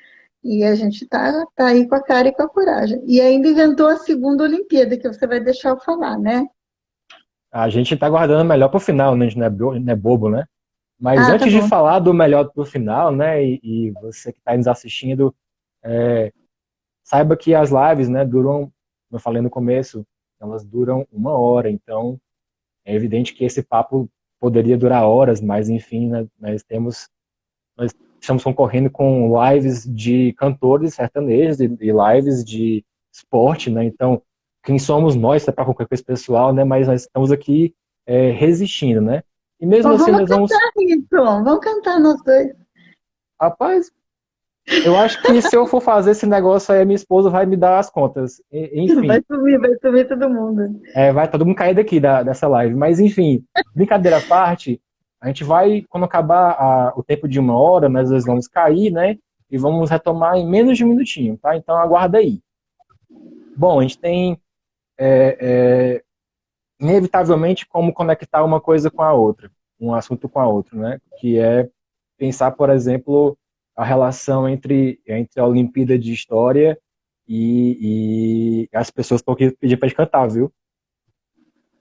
E a gente tá aí com a cara e com a coragem. E ainda inventou a segunda Olimpíada, que você vai deixar eu falar, né? A gente está guardando o melhor para o final, né? A gente não é bobo, né? Mas Ah, tá antes de bom. falar do melhor para o final, né? E você que está nos assistindo, saiba que as lives, né, duram, como eu falei no começo, elas duram 1 hora. Então, é evidente que esse papo poderia durar horas, mas enfim, né, nós estamos concorrendo com lives de cantores sertanejos e lives de esporte, né? Então, quem somos nós para concorrer com esse pessoal, né? Mas nós estamos aqui resistindo, né? E mesmo Bom, assim vamos nós vamos, cantar isso, vamos cantar nós dois. rapaz, eu acho que se eu for fazer esse negócio aí, minha esposa vai me dar as contas. Enfim, Vai sumir todo mundo. vai todo mundo cair daqui dessa live. Mas enfim, brincadeira à parte, a gente vai, quando acabar o tempo de 1 hora, nós vamos cair, né? E vamos retomar em menos de um minutinho, tá? Então aguarda aí. Bom, a gente tem inevitavelmente como conectar uma coisa com a outra, um assunto com a outra, né? Que é pensar, por exemplo, a relação entre a Olimpíada de História e as pessoas estão aqui pedindo para gente cantar, viu?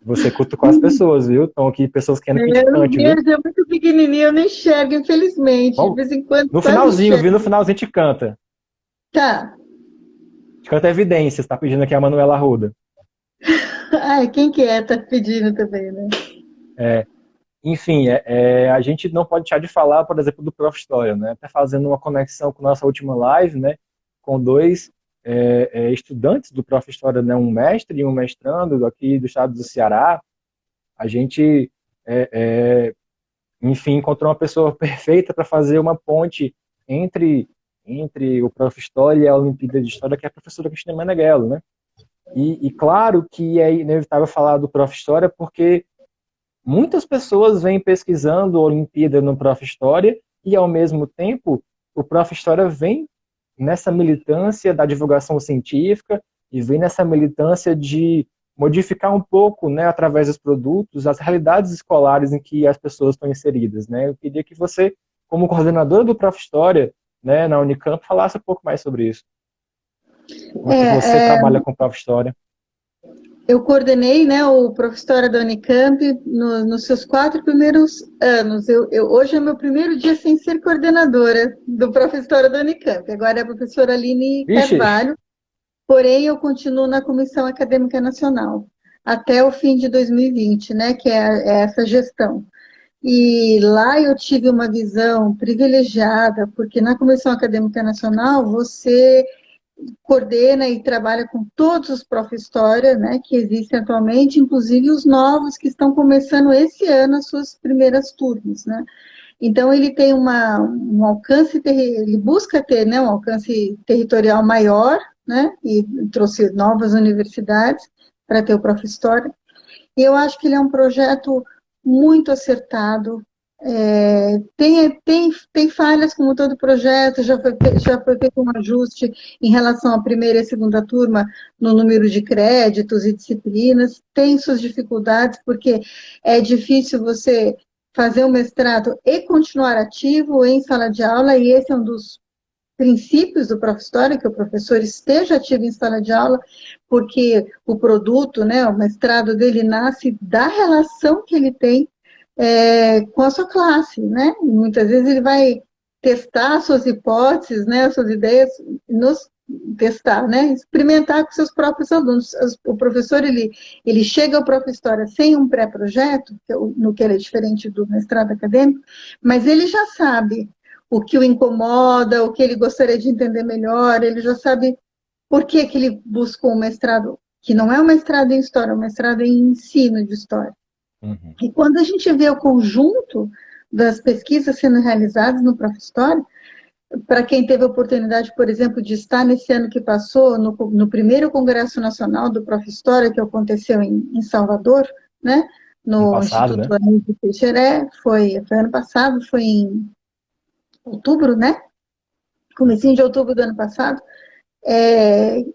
Você cutucou as pessoas, viu? Estão aqui pessoas querendo que a gente Meu cante, viu? Deus, é muito pequenininho, eu não enxergo, infelizmente. De Bom, vez em quando no quase finalzinho, viu? No enxergo. finalzinho a gente canta. Tá. A gente canta Evidências, tá pedindo aqui a Manuela Arruda. Ai, quem que é? Tá pedindo também, né? Enfim, a gente não pode deixar de falar, por exemplo, do Prof. História, né? Até fazendo uma conexão com nossa última live, né? Com dois estudantes do Prof. História, né? Um mestre e um mestrando aqui do estado do Ceará. A gente, enfim, encontrou uma pessoa perfeita para fazer uma ponte entre o Prof. História e a Olimpíada de História, que é a professora Cristina Meneghello, né? E claro que é inevitável falar do Prof. História porque muitas pessoas vêm pesquisando a Olimpíada no Prof. História e, ao mesmo tempo, o Prof. História vem nessa militância da divulgação científica e vem nessa militância de modificar um pouco, né, através dos produtos, as realidades escolares em que as pessoas estão inseridas, né? Eu queria que você, como coordenadora do Prof. História, né, na Unicamp, falasse um pouco mais sobre isso. Como é que você É, trabalha com o Prof. História? Eu coordenei, né, o Professora da Unicamp nos seus 4 primeiros anos. Hoje é meu primeiro dia sem ser coordenadora do Professora da Unicamp. Agora é a professora Aline Vixe, Carvalho, porém eu continuo na Comissão Acadêmica Nacional até o fim de 2020, né, que é essa gestão. E lá eu tive uma visão privilegiada, porque na Comissão Acadêmica Nacional você coordena e trabalha com todos os Prof. História, né, que existem atualmente, inclusive os novos que estão começando esse ano as suas primeiras turmas, né. Então ele tem um alcance, ele busca ter, né, um alcance territorial maior, né, e trouxe novas universidades para ter o Prof. História. E eu acho que ele é um projeto muito acertado. Tem falhas, como todo projeto, já foi feito um ajuste em relação à primeira e à segunda turma no número de créditos e disciplinas, tem suas dificuldades, porque é difícil você fazer um mestrado e continuar ativo em sala de aula, e esse é um dos princípios do Prof. História, que o professor esteja ativo em sala de aula, porque o produto, né, o mestrado dele nasce da relação que ele tem com a sua classe, né? E muitas vezes ele vai testar suas hipóteses, né, suas ideias, nos testar, né, experimentar com seus próprios alunos. O professor, ele chega ao Prof. História sem um pré-projeto, no que ele é diferente do mestrado acadêmico, mas ele já sabe o que o incomoda, o que ele gostaria de entender melhor, ele já sabe por que que ele buscou um mestrado, que não é um mestrado em História, é um mestrado em ensino de História. uhum. E quando a gente vê o conjunto das pesquisas sendo realizadas no Prof. História, para quem teve a oportunidade, por exemplo, de estar nesse ano que passou, no primeiro Congresso Nacional do Prof. História, que aconteceu em Salvador, né, No no passado, Instituto né? Anísio Teixeira, foi ano passado, foi em outubro, né, comecinho de outubro do ano passado,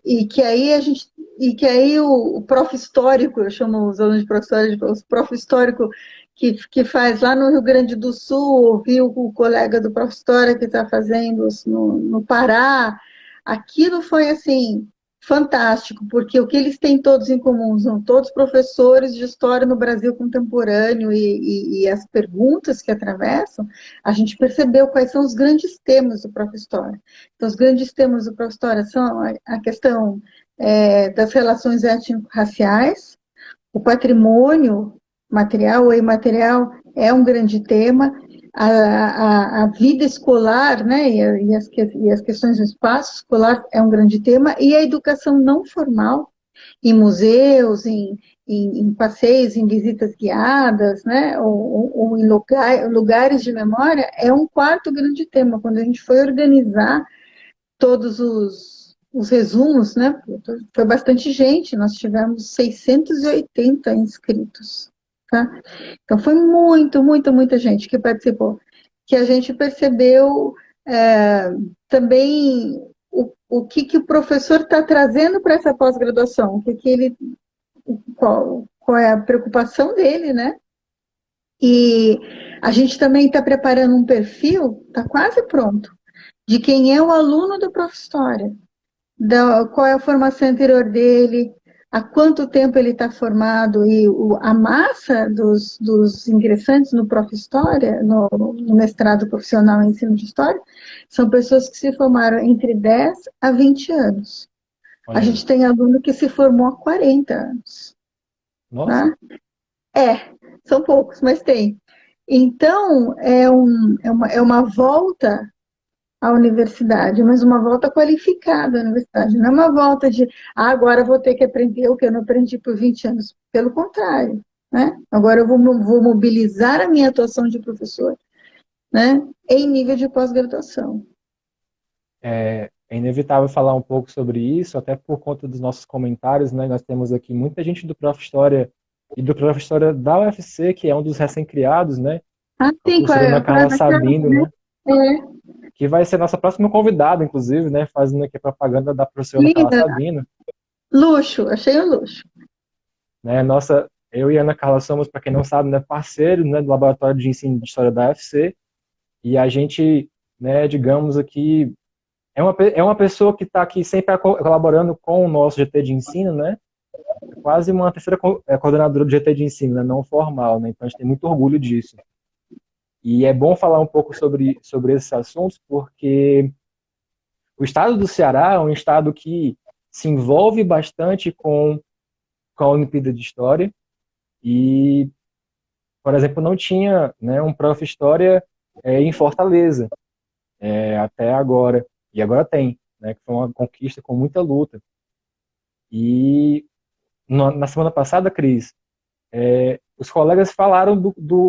e que aí o prof. Histórico, eu chamo os alunos de prof. Histórico de os prof. Histórico que faz lá no Rio Grande do Sul, viu o colega do prof. História que está fazendo no Pará, aquilo foi assim fantástico, porque o que eles têm todos em comum são todos professores de história no Brasil contemporâneo, e as perguntas que atravessam, a gente percebeu quais são os grandes temas do prof. História. Então, os grandes temas do prof. História são a questão das relações étnico-raciais, o patrimônio material ou imaterial é um grande tema, a vida escolar, né, e as questões do espaço escolar é um grande tema, e a educação não formal, em museus, em passeios, em visitas guiadas, né, ou em lugares de memória, é um quarto grande tema. Quando a gente foi organizar todos os resumos, né? Foi bastante gente, nós tivemos 680 inscritos, tá? Então foi muita gente que participou, que a gente percebeu também o que o professor está trazendo para essa pós-graduação, qual é a preocupação dele, né? E a gente também está preparando um perfil, está quase pronto, de quem é o aluno do Prof. História, qual é a formação anterior dele, há quanto tempo ele está formado, e a massa dos ingressantes no Prof. História, no mestrado profissional em ensino de História, são pessoas que se formaram entre 10 a 20 anos. A Olha aí. gente tem aluno que se formou há 40 anos. Nossa. Tá? São poucos, mas tem. Então, é uma volta à universidade, mas uma volta qualificada à universidade, não é uma volta de, agora vou ter que aprender o que eu não aprendi por 20 anos. Pelo contrário, né? Agora eu vou mobilizar a minha atuação de professor, né? Em nível de pós-graduação. É inevitável falar um pouco sobre isso, até por conta dos nossos comentários, né? Nós temos aqui muita gente do Prof. História e do Prof. História da UFC, que é um dos recém-criados, né? Ah, A sim, professora Ana Carla Sabino, né? né? Que vai ser nossa próxima convidada, inclusive, né? Fazendo aqui a propaganda da professora Ana Carla Linda, Sabino, luxo, achei um luxo. né? Nossa, eu e a Ana Carla somos, para quem não sabe, né, parceiros, né, do Laboratório de Ensino de História da UFC, e a gente, né, digamos aqui, é uma pessoa que está aqui sempre colaborando com o nosso GT de ensino, né? quase uma terceira coordenadora do GT de ensino, né, não formal, né? Então a gente tem muito orgulho disso. E é bom falar um pouco sobre esses assuntos, porque o estado do Ceará é um estado que se envolve bastante com a Olimpíada de História e, por exemplo, não tinha, né, um Prof. História em Fortaleza até agora, e agora tem, né, que foi uma conquista com muita luta. E na semana passada, Cris, os colegas falaram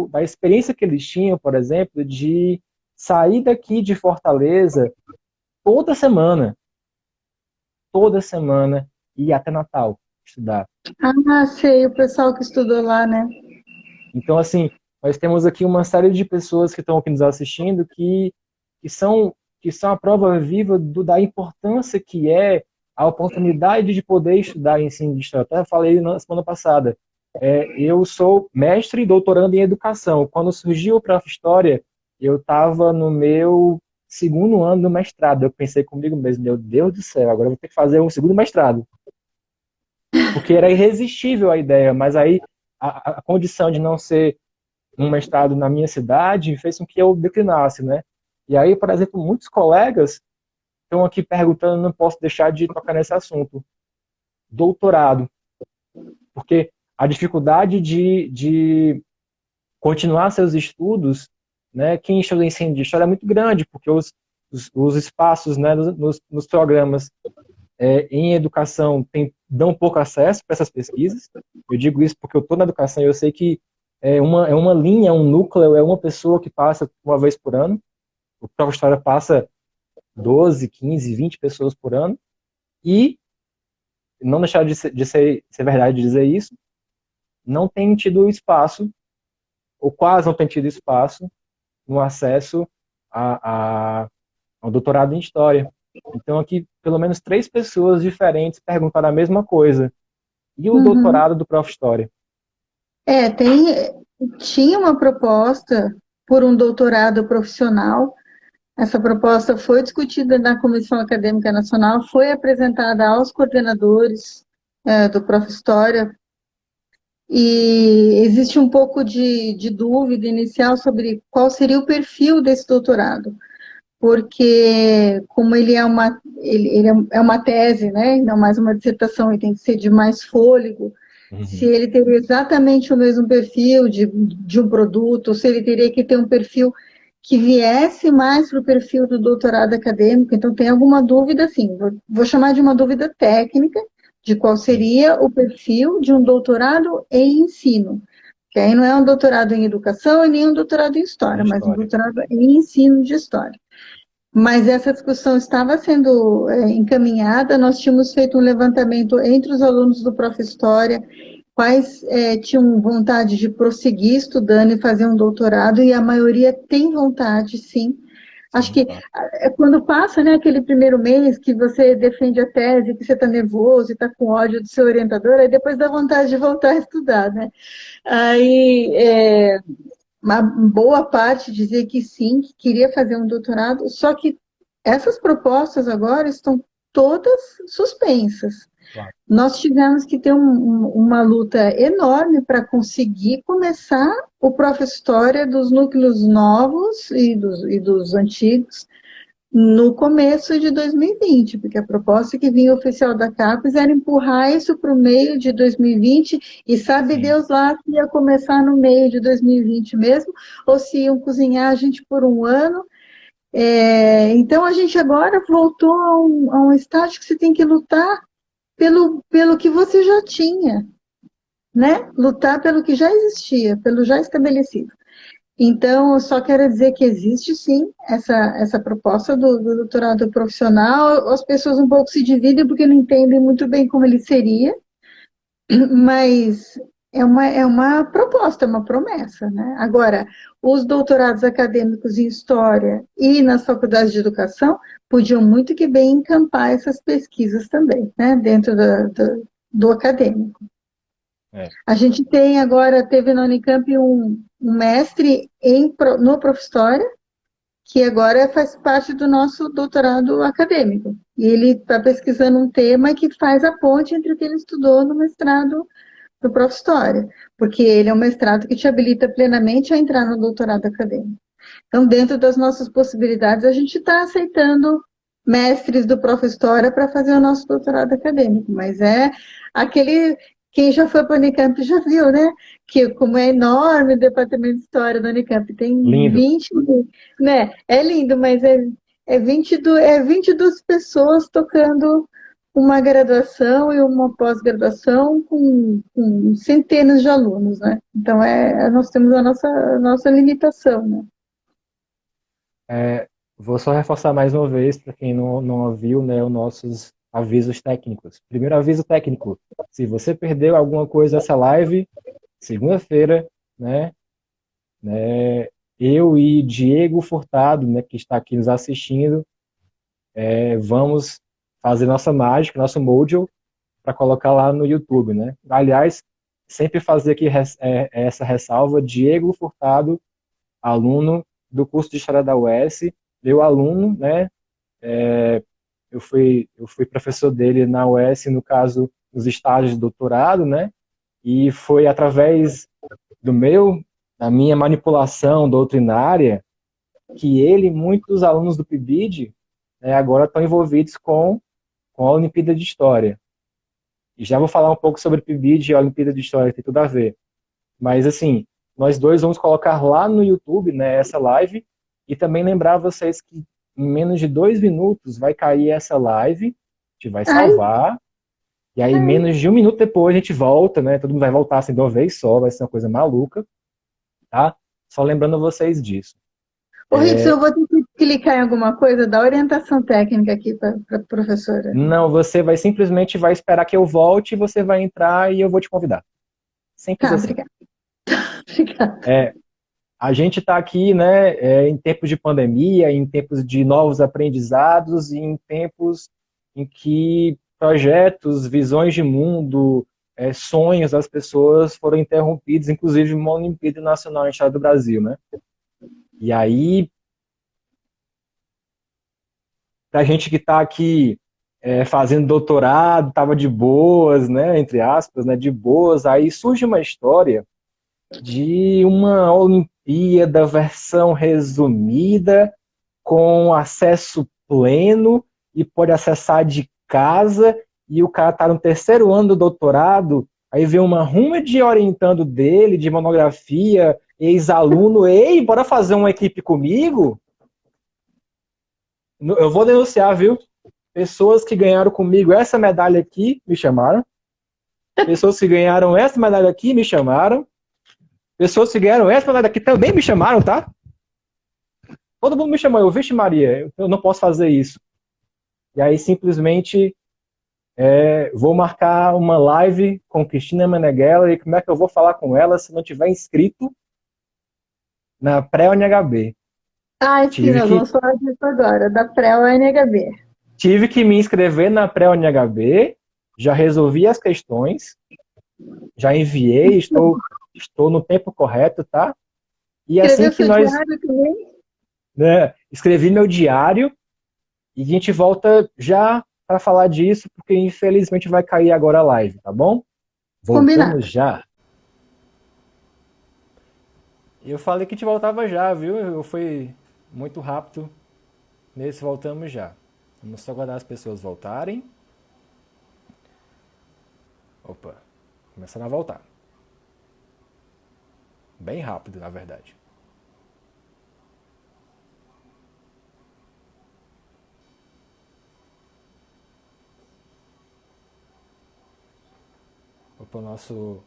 da experiência que eles tinham, por exemplo, de sair daqui de Fortaleza toda semana, e ir até Natal estudar. Ah, sei, o pessoal que estudou lá, né? Então, assim, nós temos aqui uma série de pessoas que estão aqui nos assistindo que são, que são a prova viva da importância que é a oportunidade de poder estudar ensino de história. Até falei na semana passada. Eu sou mestre e doutorando em educação. Quando surgiu o Prof. História, eu estava no meu segundo ano do mestrado. Eu pensei comigo mesmo, meu Deus do céu, agora eu vou ter que fazer um segundo mestrado. Porque era irresistível a ideia, mas aí a condição de não ser um mestrado na minha cidade fez com que eu declinasse, né? E aí, por exemplo, muitos colegas estão aqui perguntando, não posso deixar de tocar nesse assunto. Doutorado. Porque a dificuldade de continuar seus estudos, né, quem estuda ensino de história é muito grande, porque os espaços, né, nos programas em educação dão pouco acesso para essas pesquisas. Eu digo isso porque eu estou na educação e eu sei que é uma linha, um núcleo, é uma pessoa que passa uma vez por ano. O Prova História passa 12, 15, 20 pessoas por ano. E, não deixar de ser verdade dizer isso, não tem tido espaço, ou quase não tem tido espaço, no acesso ao doutorado em História. Então, aqui, pelo menos 3 pessoas diferentes perguntaram a mesma coisa. E o Uhum. doutorado do Prof. História? Tinha uma proposta por um doutorado profissional. Essa proposta foi discutida na Comissão Acadêmica Nacional, foi apresentada aos coordenadores do Prof. História, e existe um pouco de dúvida inicial sobre qual seria o perfil desse doutorado, porque como ele é uma tese, né, e não mais uma dissertação, e tem que ser de mais fôlego, se Uhum. ele teria exatamente o mesmo perfil de um produto, ou se ele teria que ter um perfil que viesse mais para o perfil do doutorado acadêmico. Então, tem alguma dúvida, sim, vou chamar de uma dúvida técnica, de qual Sim, seria o perfil de um doutorado em ensino, que aí não é um doutorado em educação e nem um doutorado em em história, mas um História. doutorado em ensino de história. Mas essa discussão estava sendo encaminhada, nós tínhamos feito um levantamento entre os alunos do Prof. História, quais tinham vontade de prosseguir estudando e fazer um doutorado, e a maioria tem vontade, sim. Acho Sim, que claro. é quando passa, né, aquele primeiro mês que você defende a tese, que você está nervoso e está com ódio do seu orientador, aí depois dá vontade de voltar a estudar, né? Aí, uma boa parte dizia que sim, que queria fazer um doutorado, só que essas propostas agora estão todas suspensas. Claro. Nós tivemos que ter uma luta enorme para conseguir começar o Prof. História dos núcleos novos e dos antigos no começo de 2020, porque a proposta que vinha oficial da CAPES era empurrar isso para o meio de 2020, e sabe Sim. Deus lá se ia começar no meio de 2020 mesmo, ou se iam cozinhar a gente por um ano. Então, a gente agora voltou a um estágio que você tem que lutar pelo que você já tinha, né? Lutar pelo que já existia, pelo já estabelecido. Então, eu só quero dizer que existe sim essa proposta do doutorado profissional. As pessoas um pouco se dividem porque não entendem muito bem como ele seria, mas é uma proposta, é uma promessa, né? Agora, os doutorados acadêmicos em História e nas faculdades de Educação podiam muito que bem encampar essas pesquisas também, né? Dentro do acadêmico. É. A gente tem agora, teve na Unicamp um mestre no Prof. História, que agora faz parte do nosso doutorado acadêmico. E ele está pesquisando um tema que faz a ponte entre o que ele estudou no mestrado do Prof. História, porque ele é um mestrado que te habilita plenamente a entrar no doutorado acadêmico. Então, dentro das nossas possibilidades, a gente está aceitando mestres do Prof. História para fazer o nosso doutorado acadêmico, mas é aquele, quem já foi para a Unicamp já viu, né? Que como é enorme o departamento de História da Unicamp, tem Lindo. 20, né? É lindo, mas é 22 pessoas tocando uma graduação e uma pós-graduação com centenas de alunos, né? Então, nós temos a nossa limitação, né? Vou só reforçar mais uma vez, para quem não ouviu, né, os nossos avisos técnicos. Primeiro aviso técnico: se você perdeu alguma coisa dessa live, segunda-feira, né, eu e Diego Furtado, né, que está aqui nos assistindo, vamos fazer nossa mágica, nosso Mojo, para colocar lá no YouTube, né? Aliás, sempre fazer aqui essa ressalva: Diego Furtado, aluno do curso de História da UES, meu aluno, né? Eu fui professor dele na UES, no caso, nos estágios de doutorado, né? E foi através do da minha manipulação doutrinária, que ele e muitos alunos do PIBID, né, agora estão envolvidos com a Olimpíada de História. E já vou falar um pouco sobre PIBID e a Olimpíada de História, que tem tudo a ver. Mas, assim, nós dois vamos colocar lá no YouTube, né, essa live, e também lembrar vocês que em menos de 2 minutos vai cair essa live, a gente vai Ai, salvar, e aí ai. menos de 1 minuto depois a gente volta, né, todo mundo vai voltar assim de uma vez só, vai ser uma coisa maluca, tá? Só lembrando vocês disso. Ô, Ritz, eu vou ter que clicar em alguma coisa, dar orientação técnica aqui para a professora. Não, você vai simplesmente vai esperar que eu volte, você vai entrar e eu vou te convidar. Simples Tá, assim. obrigada. Obrigada. É, a gente está aqui, né, em tempos de pandemia, em tempos de novos aprendizados e em tempos em que projetos, visões de mundo, sonhos das pessoas foram interrompidos, inclusive uma Olimpíada Nacional em Estado do Brasil, né? E aí, para a gente que está aqui fazendo doutorado, estava de boas, né, entre aspas, né, de boas, aí surge uma história de uma Olimpíada versão resumida, com acesso pleno e pode acessar de casa, e o cara está no terceiro ano do doutorado, aí vem uma ruma de orientando dele, de monografia, ex-aluno: ei, bora fazer uma equipe comigo? Eu vou denunciar, viu? Pessoas que ganharam comigo essa medalha aqui me chamaram. Pessoas que ganharam essa medalha aqui me chamaram. Pessoas que ganharam essa medalha aqui também me chamaram, tá? Todo mundo me chamou. Eu, vixe Maria, eu não posso fazer isso. E aí simplesmente vou marcar uma live com Cristina Meneghello, e como é que eu vou falar com ela se não tiver inscrito na pré-UNHB? Ai, sim, Tive nós que, vamos falar disso agora, da pré-UNHB. tive que me inscrever na pré-UNHB, já resolvi as questões, já enviei, estou no tempo correto, tá? E assim Escreveu que seu nós, diário também? né, escrevi meu diário, e a gente volta já para falar disso, porque infelizmente vai cair agora a live, tá bom? Combinado. Voltamos já. Eu falei que te voltava já, viu? Eu fui muito rápido nesse voltamos já. Vamos só aguardar as pessoas voltarem. Opa, começando a voltar. Bem rápido, na verdade. Opa, o nosso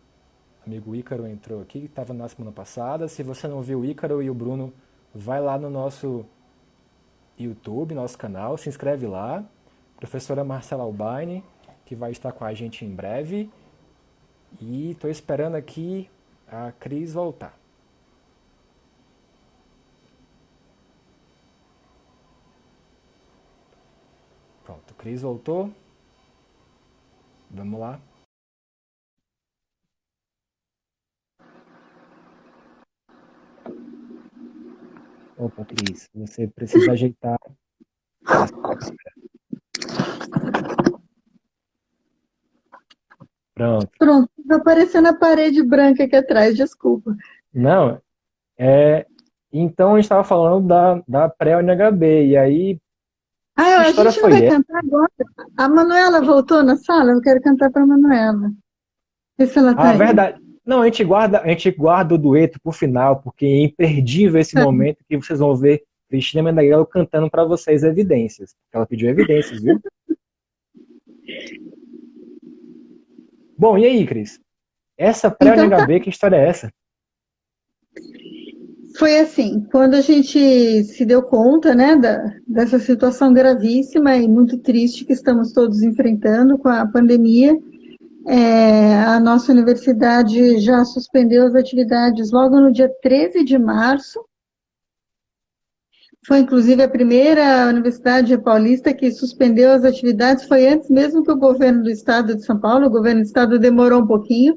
amigo Ícaro entrou aqui, que estava na semana passada. Se você não viu o Ícaro e o Bruno, vai lá no nosso YouTube, nosso canal, se inscreve lá. Professora Marcela Albaine, que vai estar com a gente em breve. E estou esperando aqui a Cris voltar. Pronto, Cris voltou. Vamos lá. Opa, Cris, você precisa ajeitar essa câmera. Pronto. Pronto, vai aparecer na parede branca aqui atrás, desculpa. Não, então a gente estava falando da pré-UNHB, e aí, que A história gente não foi vai essa? cantar agora. A Manuela voltou na sala? Eu quero cantar para a Manuela. Vê se ela tá Ah, aí. verdade. Não, a gente guarda o dueto pro final, porque é imperdível esse Tá. momento que vocês vão ver Cristina Mendagrelo cantando para vocês evidências. Ela pediu evidências, viu? Bom, e aí, Cris? Essa Então tá. pré-UNHB, que história é essa? Foi assim, quando a gente se deu conta, né, dessa situação gravíssima e muito triste que estamos todos enfrentando com a pandemia, a nossa universidade já suspendeu as atividades logo no dia 13 de março. Foi, inclusive, a primeira universidade paulista que suspendeu as atividades, foi antes mesmo que o governo do estado de São Paulo. O governo do estado demorou um pouquinho.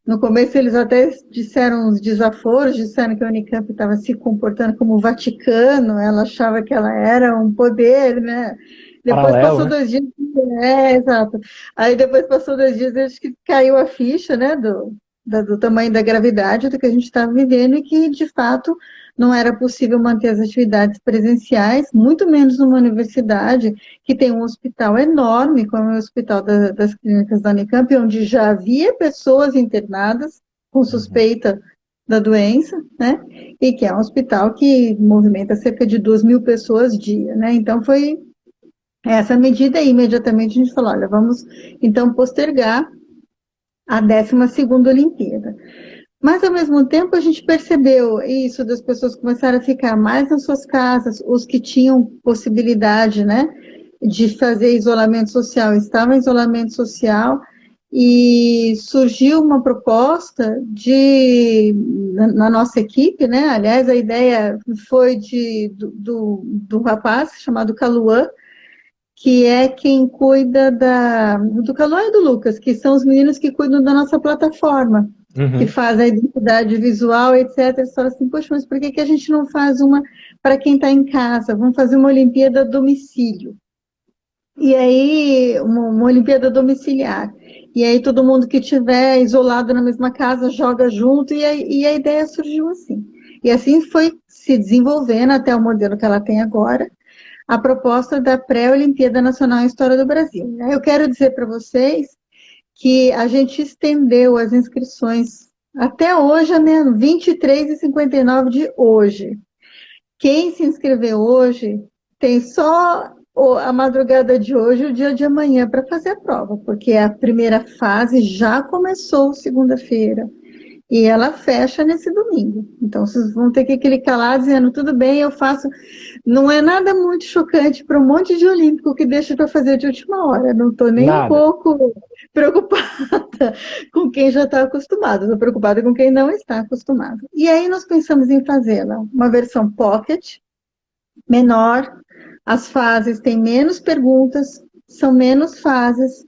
No começo eles até disseram uns desaforos, disseram que a Unicamp estava se comportando como o Vaticano, ela achava que ela era um poder, né? Depois Paralelo, passou né? 2 dias, exato. Aí depois passou 2 dias, acho que caiu a ficha, né, do tamanho da gravidade do que a gente estava vivendo e que, de fato, não era possível manter as atividades presenciais, muito menos numa universidade que tem um hospital enorme, como é o Hospital das Clínicas da Unicamp, onde já havia pessoas internadas com Uhum. suspeita da doença, né? E que é um hospital que movimenta cerca de 2.000 pessoas dia, né? Então foi essa medida e imediatamente a gente falou, olha, vamos então postergar a 12ª Olimpíada. Mas, ao mesmo tempo, a gente percebeu isso das pessoas começaram a ficar mais nas suas casas, os que tinham possibilidade, né, de fazer isolamento social, estavam em isolamento social, e surgiu uma proposta na nossa equipe, né, aliás, a ideia foi do rapaz chamado Caluan, que é quem cuida do Caluan e do Lucas, que são os meninos que cuidam da nossa plataforma, que Uhum. faz a identidade visual, etc. Eles falam assim, poxa, mas por que a gente não faz uma para quem está em casa? Vamos fazer uma Olimpíada a domicílio. E aí, uma Olimpíada domiciliar. E aí todo mundo que estiver isolado na mesma casa joga junto, e a ideia surgiu assim. E assim foi se desenvolvendo até o modelo que ela tem agora, a proposta da Pré-Olimpíada Nacional em História do Brasil. Eu quero dizer para vocês que a gente estendeu as inscrições até hoje, 23h59 de hoje. Quem se inscreveu hoje tem só a madrugada de hoje e o dia de amanhã para fazer a prova, porque a primeira fase já começou segunda-feira e ela fecha nesse domingo. Então, vocês vão ter que clicar lá dizendo, tudo bem, eu faço. Não é nada muito chocante para um monte de olímpico que deixa para fazer de última hora. Não estou nem um Nada. pouco preocupada com quem já está acostumado, estou preocupada com quem não está acostumado. E aí nós pensamos em fazê-la uma versão pocket, menor, as fases têm menos perguntas, são menos fases,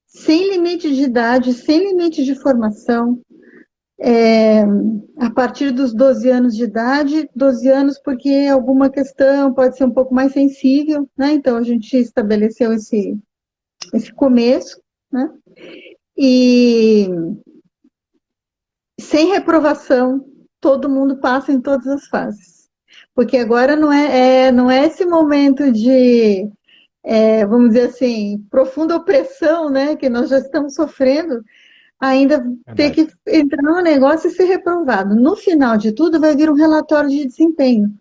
sem limite de idade, sem limite de formação, a partir dos 12 anos de idade, 12 anos porque alguma questão pode ser um pouco mais sensível, né? Então a gente estabeleceu esse começo, né? E sem reprovação, todo mundo passa em todas as fases. Porque agora não é esse momento de, vamos dizer assim, profunda opressão, né? Que nós já estamos sofrendo, ainda ter Verdade. que entrar no negócio e ser reprovado. No final de tudo, vai vir um relatório de desempenho.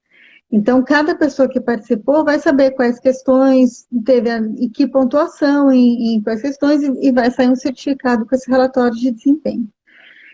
Então, cada pessoa que participou vai saber quais questões teve e que pontuação em quais questões e vai sair um certificado com esse relatório de desempenho.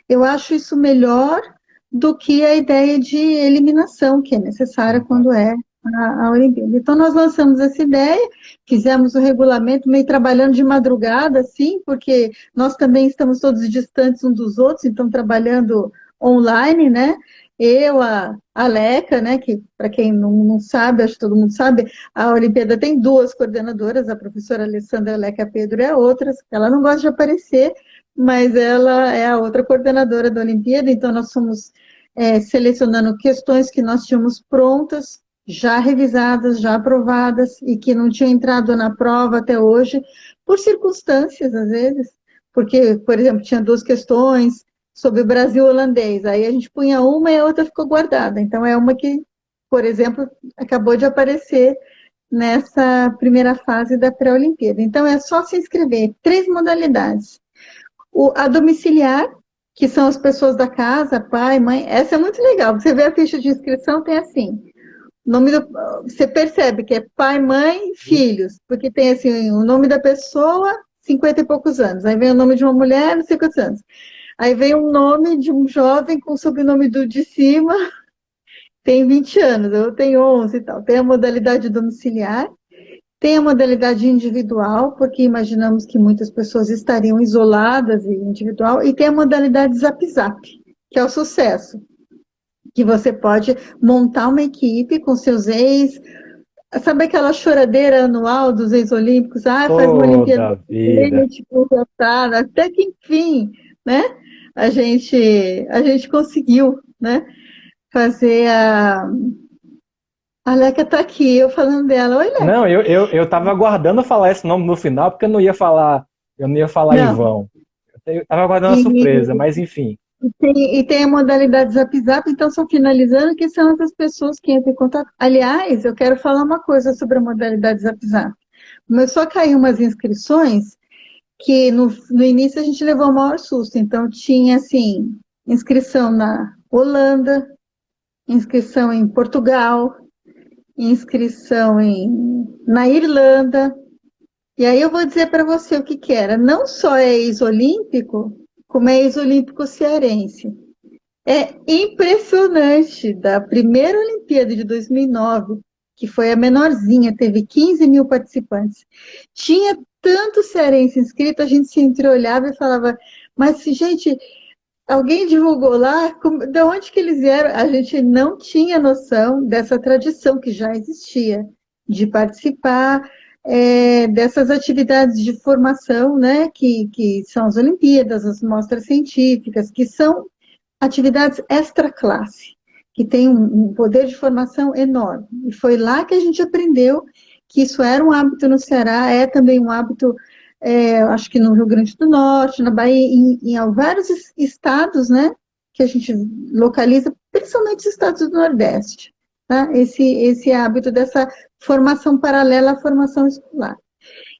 Eu acho isso melhor do que a ideia de eliminação, que é necessária Exato. quando é a Olimpíada. Então, nós lançamos essa ideia, fizemos o regulamento meio trabalhando de madrugada, assim, porque nós também estamos todos distantes uns dos outros, então trabalhando online, né? Eu, a Leca, né, que para quem não sabe, acho que todo mundo sabe, a Olimpíada tem duas coordenadoras, a professora Alessandra Leca Pedro e a outra, ela não gosta de aparecer, mas ela é a outra coordenadora da Olimpíada, então nós somos selecionando questões que nós tínhamos prontas, já revisadas, já aprovadas, e que não tinham entrado na prova até hoje, por circunstâncias, às vezes, porque, por exemplo, tinha duas questões sobre o Brasil holandês, aí a gente punha uma e a outra ficou guardada, então é uma que, por exemplo, acabou de aparecer nessa primeira fase da pré-Olimpíada. Então, é só se inscrever. 3 modalidades. A domiciliar, que são as pessoas da casa, pai, mãe. Essa é muito legal. Você vê a ficha de inscrição, tem assim. Você percebe que é pai, mãe, filhos, porque tem assim o nome da pessoa, 50 e poucos anos. Aí vem o nome de uma mulher, não sei quantos anos. Aí vem o nome de um jovem com o sobrenome do de cima, tem 20 anos, eu tenho 11 e tal. Tem a modalidade domiciliar, tem a modalidade individual, porque imaginamos que muitas pessoas estariam isoladas e individual, e tem a modalidade Zap Zap, que é o sucesso, que você pode montar uma equipe com seus ex, sabe aquela choradeira anual dos ex-olímpicos? Ah, faz uma Olimpíada Toda vida. tipo, tá, até que enfim, né? A gente conseguiu, né? Fazer a Leca tá aqui, eu falando dela, oi Não, Leca. eu tava aguardando falar esse nome no final, porque eu não ia falar em Não, vão. Eu tava aguardando a surpresa, e mas enfim. tem a modalidade Zap Zap, então só finalizando, que são essas pessoas que entram em contato. Aliás, eu quero falar uma coisa sobre a modalidade Zap Zap. Começou a cair umas inscrições que no início a gente levou o maior susto. Então tinha, assim, inscrição na Holanda, inscrição em Portugal, inscrição na Irlanda. E aí eu vou dizer para você o que que era. Não só é ex-olímpico, como é ex-olímpico cearense. É impressionante, da primeira Olimpíada de 2009, que foi a menorzinha, teve 15 mil participantes. Tinha tanto cearense inscrito, a gente se entreolhava e falava, mas, gente, alguém divulgou lá? De onde que eles vieram? A gente não tinha noção dessa tradição que já existia, de participar dessas atividades de formação, né, que são as Olimpíadas, as mostras científicas, que são atividades extra-classe, que tem um poder de formação enorme. E foi lá que a gente aprendeu que isso era um hábito no Ceará, é também um hábito, acho que no Rio Grande do Norte, na Bahia, em vários estados, né, que a gente localiza, principalmente os estados do Nordeste, tá? Esse hábito dessa formação paralela à formação escolar.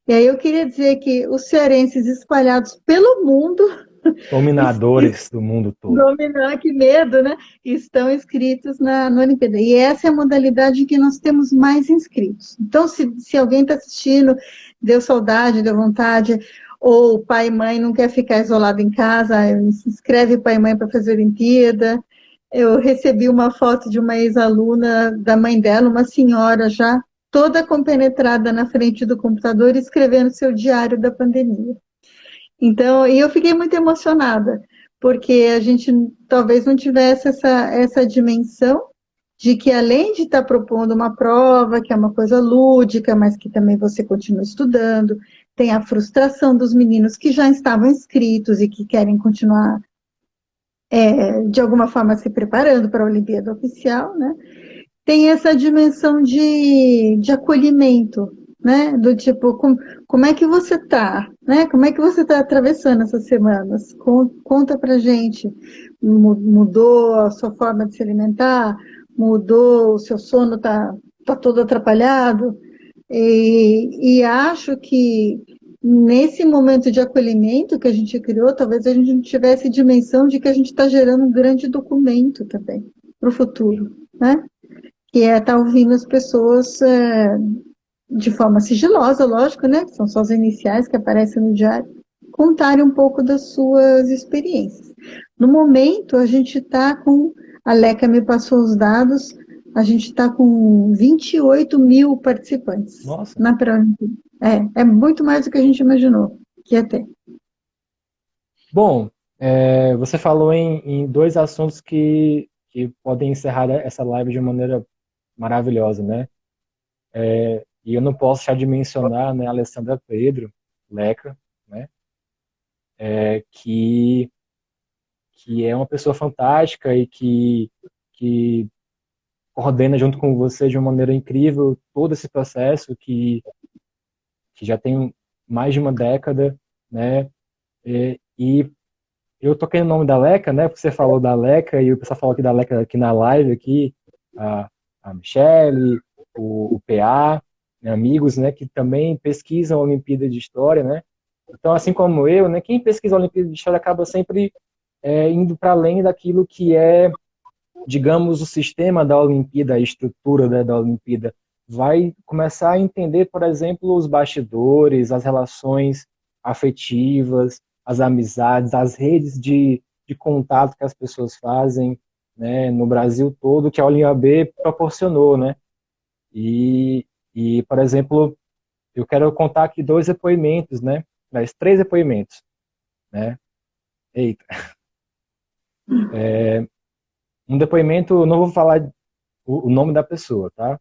E aí eu queria dizer que os cearenses espalhados pelo mundo Dominadores do mundo todo. dominar, que medo, né? Estão inscritos na Olimpíada. E essa é a modalidade em que nós temos mais inscritos. Então, se alguém está assistindo, deu saudade, deu vontade, ou pai e mãe não quer ficar isolado em casa, se inscreve pai e mãe para fazer a Olimpíada. Eu recebi uma foto de uma ex-aluna da mãe dela, uma senhora já, toda compenetrada na frente do computador, escrevendo seu diário da pandemia. Então, e eu fiquei muito emocionada, porque a gente talvez não tivesse essa dimensão de que, além de estar propondo uma prova, que é uma coisa lúdica, mas que também você continua estudando, tem a frustração dos meninos que já estavam inscritos e que querem continuar, de alguma forma, se preparando para a Olimpíada Oficial, né? Tem essa dimensão de acolhimento, né? Do tipo, como é que você tá, né? Como é que você está atravessando essas semanas? Conta pra gente. Mudou a sua forma de se alimentar? Mudou o seu sono? Tá todo atrapalhado? E acho que nesse momento de acolhimento que a gente criou, talvez a gente não tivesse dimensão de que a gente está gerando um grande documento também para o futuro, né? Que é estar ouvindo as pessoas de forma sigilosa, lógico, né? Que são só as iniciais que aparecem no diário, contarem um pouco das suas experiências. No momento, a gente está com, a Leca me passou os dados, a gente está com 28 mil participantes Nossa. na pré-olimpíada. É muito mais do que a gente imaginou que ia ter. Bom, você falou em dois assuntos que podem encerrar essa live de uma maneira maravilhosa, né? E eu não posso deixar de mencionar, né, a Alessandra Pedro, Leca, né? É, que é uma pessoa fantástica e que coordena junto com você de uma maneira incrível todo esse processo que já tem mais de uma década, né? E eu toquei no nome da Leca, né? Porque você falou da Leca e o pessoal falou aqui da Leca aqui na live aqui, a, a Michele, o PA, né, amigos, né? Que também pesquisam a Olimpíada de História, né? Então, assim como eu, né? Quem pesquisa a Olimpíada de História acaba sempre indo para além daquilo que é, digamos, o sistema da Olimpíada, a estrutura, né, da Olimpíada. Vai começar a entender, por exemplo, os bastidores, as relações afetivas, as amizades, as redes de contato que as pessoas fazem, né, no Brasil todo, que a Olimpíada B proporcionou, né? Por exemplo, eu quero contar aqui dois depoimentos, né? Mas três depoimentos, né? Eita. Um depoimento, eu não vou falar o nome da pessoa, tá?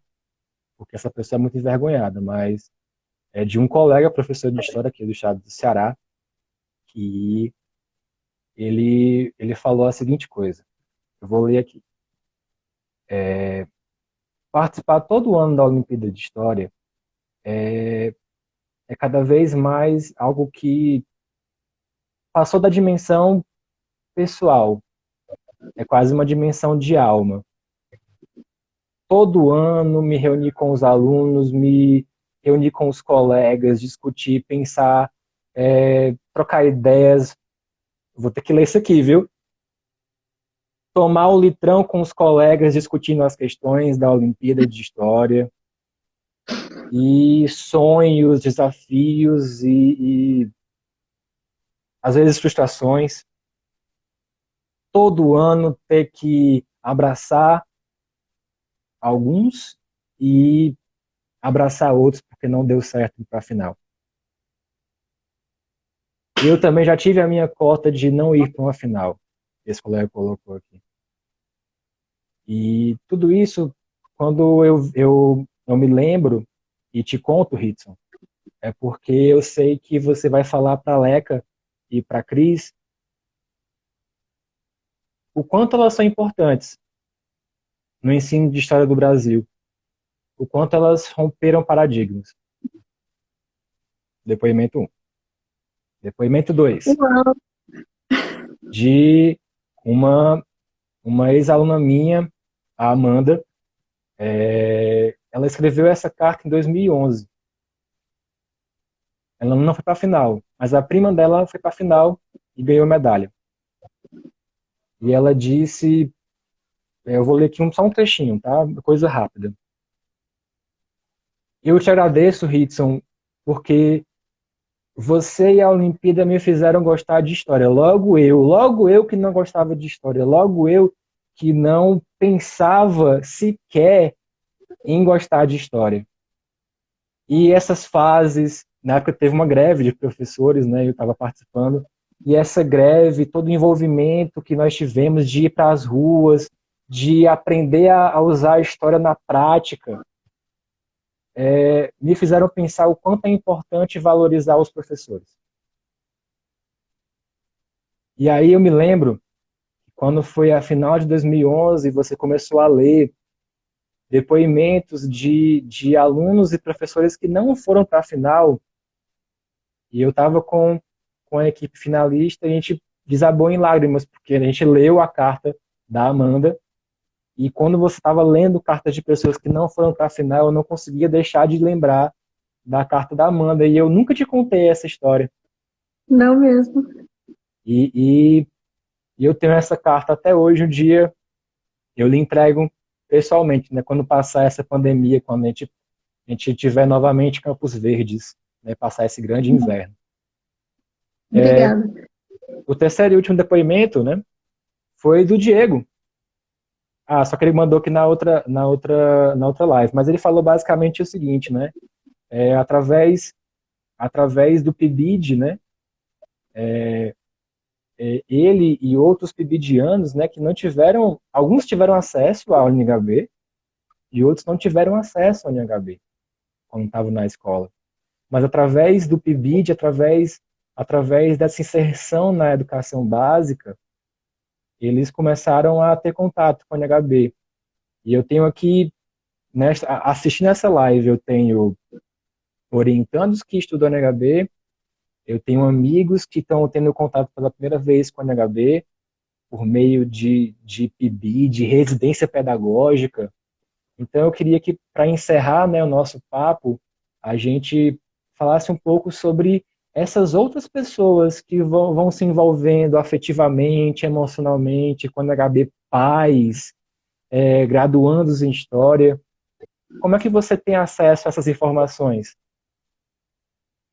Porque essa pessoa é muito envergonhada, mas é de um colega professor de história aqui do estado do Ceará, que ele falou a seguinte coisa. Eu vou ler aqui. Participar todo ano da Olimpíada de História é cada vez mais algo que passou da dimensão pessoal, é quase uma dimensão de alma. Todo ano me reunir com os alunos, me reunir com os colegas, discutir, pensar, trocar ideias. Vou ter que ler isso aqui, viu? Tomar o litrão com os colegas, discutindo as questões da Olimpíada de História. E sonhos, desafios e às vezes frustrações. Todo ano ter que abraçar alguns e abraçar outros porque não deu certo para a final. Eu também já tive a minha cota de não ir para uma final. Esse colega colocou aqui. E tudo isso, quando eu me lembro e te conto, Ritson, é porque eu sei que você vai falar para a Leca e para a Cris o quanto elas são importantes no ensino de história do Brasil, o quanto elas romperam paradigmas. Depoimento 1. Depoimento 2. Uau. De uma ex-aluna minha, a Amanda. Ela escreveu essa carta em 2011. Ela não foi para a final, mas a prima dela foi para a final e ganhou medalha. E ela disse, eu vou ler aqui só um trechinho, tá? Coisa rápida. Eu te agradeço, Ritson, porque você e a Olimpíada me fizeram gostar de história. Logo eu que não gostava de história, logo eu que não pensava sequer em gostar de história. E essas fases, na época teve uma greve de professores, né? Eu estava participando. E essa greve, todo o envolvimento que nós tivemos de ir para as ruas, de aprender a usar a história na prática, me fizeram pensar o quanto é importante valorizar os professores. E aí eu me lembro, quando foi a final de 2011, você começou a ler depoimentos de alunos e professores que não foram para a final, e eu estava com a equipe finalista, e a gente desabou em lágrimas, porque a gente leu a carta da Amanda, e quando você estava lendo cartas de pessoas que não foram para a final, eu não conseguia deixar de lembrar da carta da Amanda, e eu nunca te contei essa história. Não mesmo. E eu tenho essa carta até hoje, um dia eu lhe entrego pessoalmente, né, quando passar essa pandemia, quando a gente tiver novamente Campos Verdes, né, passar esse grande inverno. Obrigada. O terceiro e último depoimento, né, foi do Diego. Só que ele mandou aqui na outra live, mas ele falou basicamente o seguinte, né, através do PIBID, né, ele e outros pibidianos, né, que não tiveram, alguns tiveram acesso ao NHB e outros não tiveram acesso ao NHB quando estavam na escola. Mas através do PIBID, através dessa inserção na educação básica, eles começaram a ter contato com o NHB. E eu tenho aqui, assistindo essa live, eu tenho orientandos que estudam NHB, eu tenho amigos que estão tendo contato pela primeira vez com o NHB, por meio de PIBI, de residência pedagógica. Então, eu queria que, para encerrar, né, o nosso papo, a gente falasse um pouco sobre essas outras pessoas que vão se envolvendo afetivamente, emocionalmente, com o NHB, pais, graduandos em História. Como é que você tem acesso a essas informações?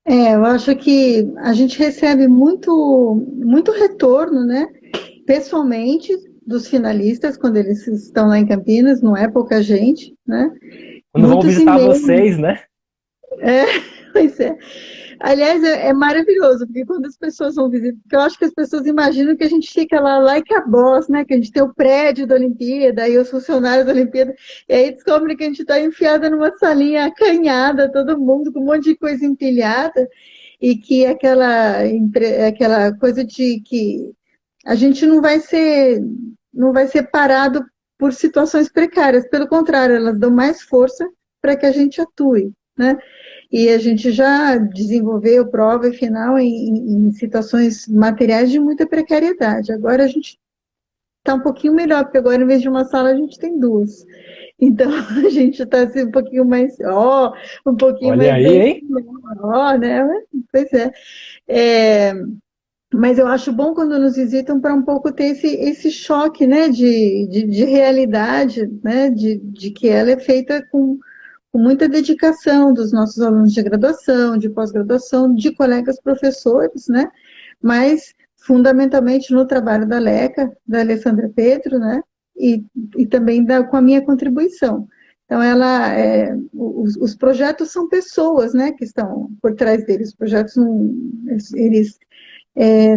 Eu acho que a gente recebe muito retorno, né? Pessoalmente, dos finalistas, quando eles estão lá em Campinas, não é pouca gente, né? Quando vão Muitos visitar e-mails. vocês, né? Pois é. Aliás, é maravilhoso, porque quando as pessoas vão visitar, porque eu acho que as pessoas imaginam que a gente fica lá, like a boss, né? Que a gente tem o prédio da Olimpíada e os funcionários da Olimpíada, e aí descobre que a gente está enfiada numa salinha acanhada, todo mundo com um monte de coisa empilhada, e que aquela coisa de que a gente não vai ser parado por situações precárias, pelo contrário, elas dão mais força para que a gente atue, né? E a gente já desenvolveu prova e final em situações materiais de muita precariedade. Agora a gente está um pouquinho melhor, porque agora, em vez de uma sala, a gente tem duas. Então, a gente está assim, um pouquinho Olha mais aí, bem, hein? né? Pois é. É, mas eu acho bom quando nos visitam para um pouco ter esse choque, né, de realidade, né, de que ela é feita com muita dedicação dos nossos alunos de graduação, de pós-graduação, de colegas professores, né? Mas fundamentalmente no trabalho da Leca, da Alessandra Petro, né? E também com a minha contribuição. Então, os projetos são pessoas, né, que estão por trás deles. Os projetos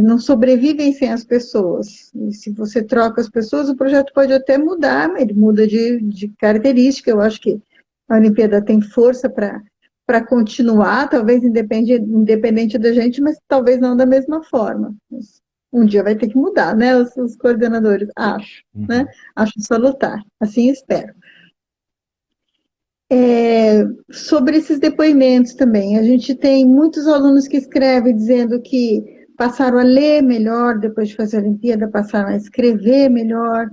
não sobrevivem sem as pessoas. E se você troca as pessoas, o projeto pode até mudar, mas ele muda de característica. Eu acho que a Olimpíada tem força para continuar, talvez independente da gente, mas talvez não da mesma forma. Mas um dia vai ter que mudar, né, os coordenadores, acho, né? Uhum. Acho salutar, assim espero. Sobre esses depoimentos também, a gente tem muitos alunos que escrevem dizendo que passaram a ler melhor depois de fazer a Olimpíada, passaram a escrever melhor,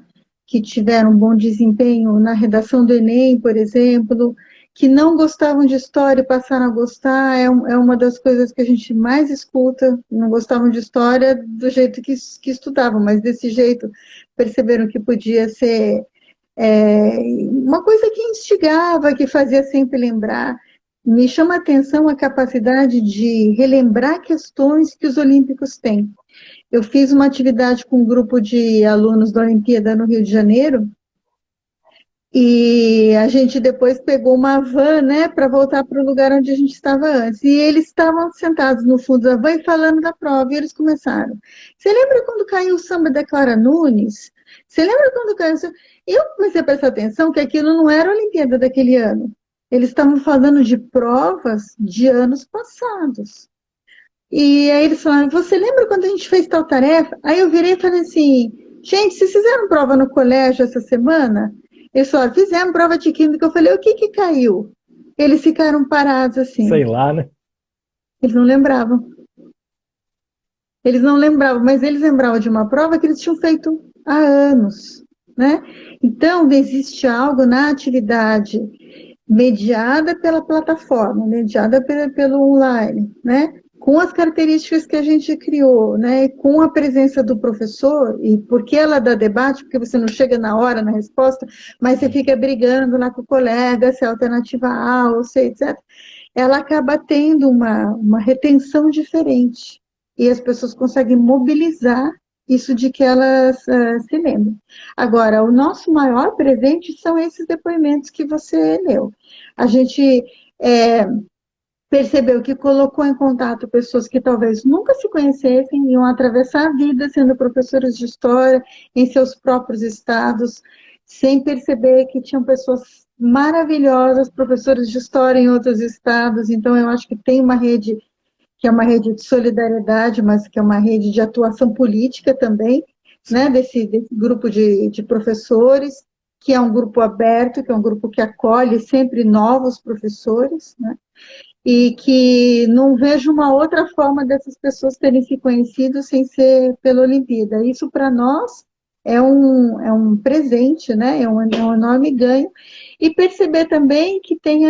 que tiveram um bom desempenho na redação do Enem, por exemplo, que não gostavam de história e passaram a gostar, é uma das coisas que a gente mais escuta, não gostavam de história do jeito que estudavam, mas desse jeito perceberam que podia ser uma coisa que instigava, que fazia sempre lembrar. Me chama a atenção a capacidade de relembrar questões que os olímpicos têm. Eu fiz uma atividade com um grupo de alunos da Olimpíada no Rio de Janeiro, e a gente depois pegou uma van, né, para voltar para o lugar onde a gente estava antes. E eles estavam sentados no fundo da van e falando da prova, e eles começaram. Você lembra quando caiu o samba da Clara Nunes? Você lembra quando caiu o samba? Eu comecei a prestar atenção que aquilo não era a Olimpíada daquele ano. Eles estavam falando de provas de anos passados. E aí eles falaram, você lembra quando a gente fez tal tarefa? Aí eu virei e falei assim, gente, vocês fizeram prova no colégio essa semana? Eles falaram, fizemos prova de química. Eu falei, o que que caiu? Eles ficaram parados assim. Sei lá, né? Eles não lembravam. Eles não lembravam, mas eles lembravam de uma prova que eles tinham feito há anos, né? Então, existe algo na atividade mediada pela plataforma, mediada pelo online, né? Com as características que a gente criou, né? Com a presença do professor, e porque ela dá debate, porque você não chega na hora na resposta, mas você fica brigando lá com o colega, se é alternativa A ou C, etc. Ela acaba tendo uma retenção diferente. E as pessoas conseguem mobilizar isso de que elas se lembram. Agora, o nosso maior presente são esses depoimentos que você leu. A gente percebeu que colocou em contato pessoas que talvez nunca se conhecessem, iam atravessar a vida sendo professores de história em seus próprios estados, sem perceber que tinham pessoas maravilhosas, professores de história em outros estados. Então, eu acho que tem uma rede que é uma rede de solidariedade, mas que é uma rede de atuação política também. né, desse grupo de professores, que é um grupo aberto, que é um grupo que acolhe sempre novos professores, né, e que não vejo uma outra forma dessas pessoas terem se conhecido sem ser pela Olimpíada. Isso, para nós, é um presente, né? É um enorme ganho. E perceber também que tem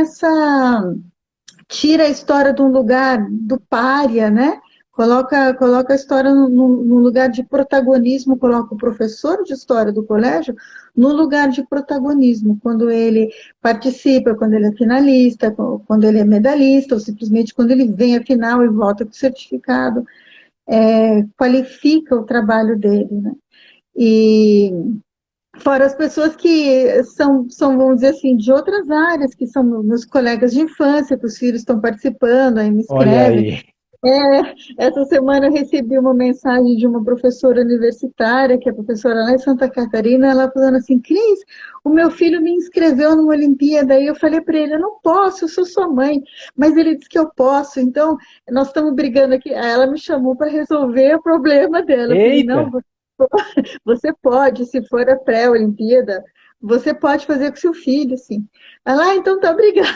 tira a história de um lugar do pária, né? Coloca a história num lugar de protagonismo, coloca o professor de história do colégio no lugar de protagonismo, quando ele participa, quando ele é finalista, quando ele é medalhista, ou simplesmente quando ele vem à final e volta com o certificado, qualifica o trabalho dele, né? E fora as pessoas que são, vamos dizer assim, de outras áreas, que são meus colegas de infância, que os filhos estão participando, aí me Olha escrevem. aí. Essa semana eu recebi uma mensagem de uma professora universitária, que é professora lá em Santa Catarina, ela falando assim, Cris, o meu filho me inscreveu numa Olimpíada, aí eu falei para ele, eu não posso, eu sou sua mãe, mas ele disse que eu posso, então nós estamos brigando aqui, aí ela me chamou para resolver o problema dela, eu falei, não, Eita! você pode, se for a pré-Olimpíada, você pode fazer com seu filho, sim. Ela, então tá, obrigada.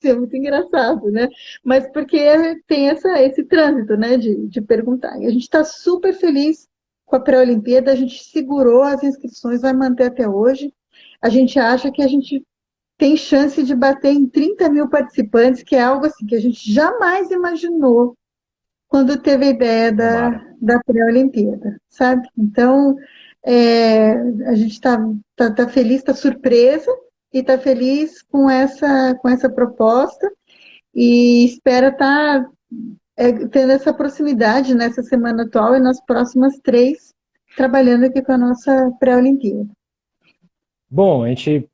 É muito engraçado, né? Mas porque tem esse trânsito, né, de perguntar. E a gente está super feliz com a pré-Olimpíada, a gente segurou as inscrições, vai manter até hoje. A gente acha que a gente tem chance de bater em 30 mil participantes, que é algo assim que a gente jamais imaginou quando teve a ideia Tomara. da pré-Olimpíada, sabe? Então, a gente tá feliz, está surpresa e está feliz com essa proposta e espera estar tendo essa proximidade nessa semana atual e nas próximas 3, trabalhando aqui com a nossa pré-Olimpíada. Bom, a gente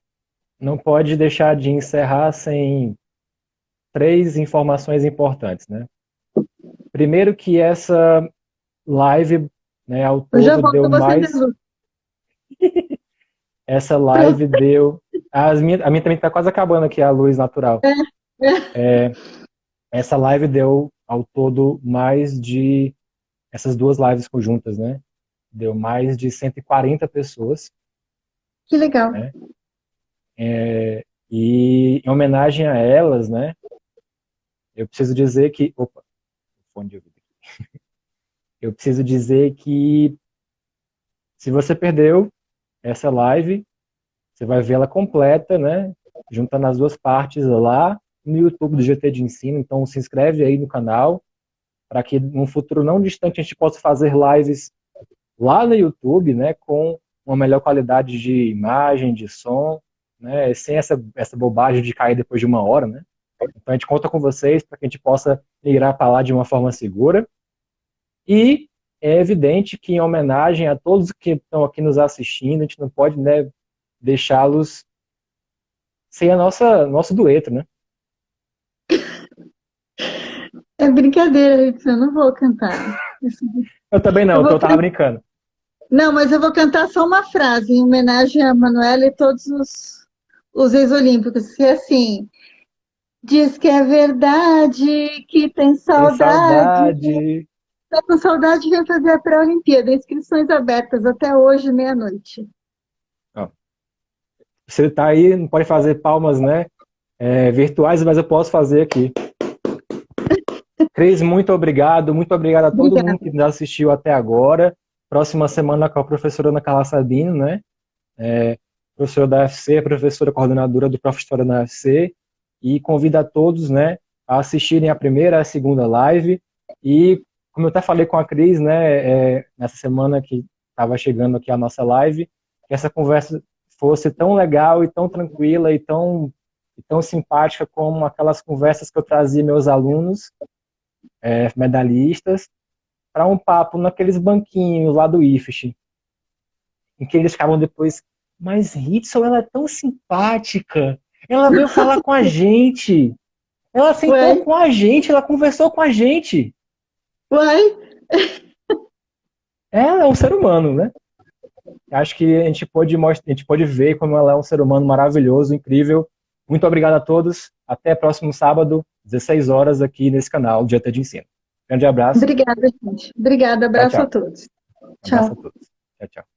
não pode deixar de encerrar sem 3 informações importantes, né? Primeiro que essa live, né, ao Eu já todo volto, deu eu vou acender mais. a luz. Essa Pronto. live deu. A minha também está quase acabando aqui, a luz natural. Essa live deu ao todo mais de. Essas 2 lives conjuntas, né? Deu mais de 140 pessoas, Que legal. né? E em homenagem a elas, né? Eu preciso dizer que. Opa, fone de ouvido aqui. Eu preciso dizer que se você perdeu essa live, você vai vê-la completa, né? Juntando as 2 partes lá no YouTube do GT de Ensino. Então se inscreve aí no canal para que num futuro não distante a gente possa fazer lives lá no YouTube, né? Com uma melhor qualidade de imagem, de som, né? Sem essa bobagem de cair depois de 1 hora, né? Então a gente conta com vocês para que a gente possa migrar para lá de uma forma segura. E é evidente que em homenagem a todos que estão aqui nos assistindo, a gente não pode, né, deixá-los sem a nosso dueto, né? É brincadeira, Letícia, eu não vou cantar. Eu também não, Eu então vou eu tava brincando. Não, mas eu vou cantar só uma frase em homenagem a Manuela e todos os ex-olímpicos, que é assim, diz que é verdade, que tem Tem saudade, saudade. tá com saudade, vem fazer a pré-Olimpíada, inscrições abertas até hoje, meia-noite. Ó, você tá aí, não pode fazer palmas, né? Virtuais, mas eu posso fazer aqui. Cris, muito obrigado a todo mundo Obrigada. que nos assistiu até agora. Próxima semana com a professora Ana Carla Sabino, né? Professora da UFC, professora coordenadora do Prof. História na UFC, e convido a todos, né, a assistirem a primeira e a segunda live. E, como eu até falei com a Cris, né, nessa semana que estava chegando aqui a nossa live, que essa conversa fosse tão legal e tão tranquila e tão simpática como aquelas conversas que eu trazia meus alunos, medalhistas, para um papo naqueles banquinhos lá do IFES, em que eles ficavam depois, mas Hitson, ela é tão simpática, ela veio falar com a gente, ela sentou Uai, com a gente, ela conversou com a gente. uai, Ela é um ser humano, né? Acho que a gente pode ver como ela é um ser humano maravilhoso, incrível. Muito obrigado a todos. Até próximo sábado, 16 horas, aqui nesse canal, Dieta de Ensino. Grande abraço. obrigada, gente. Obrigada, Tchau, abraço a tchau. todos. Abraço a Tchau. todos. Tchau, tchau. Tchau, tchau.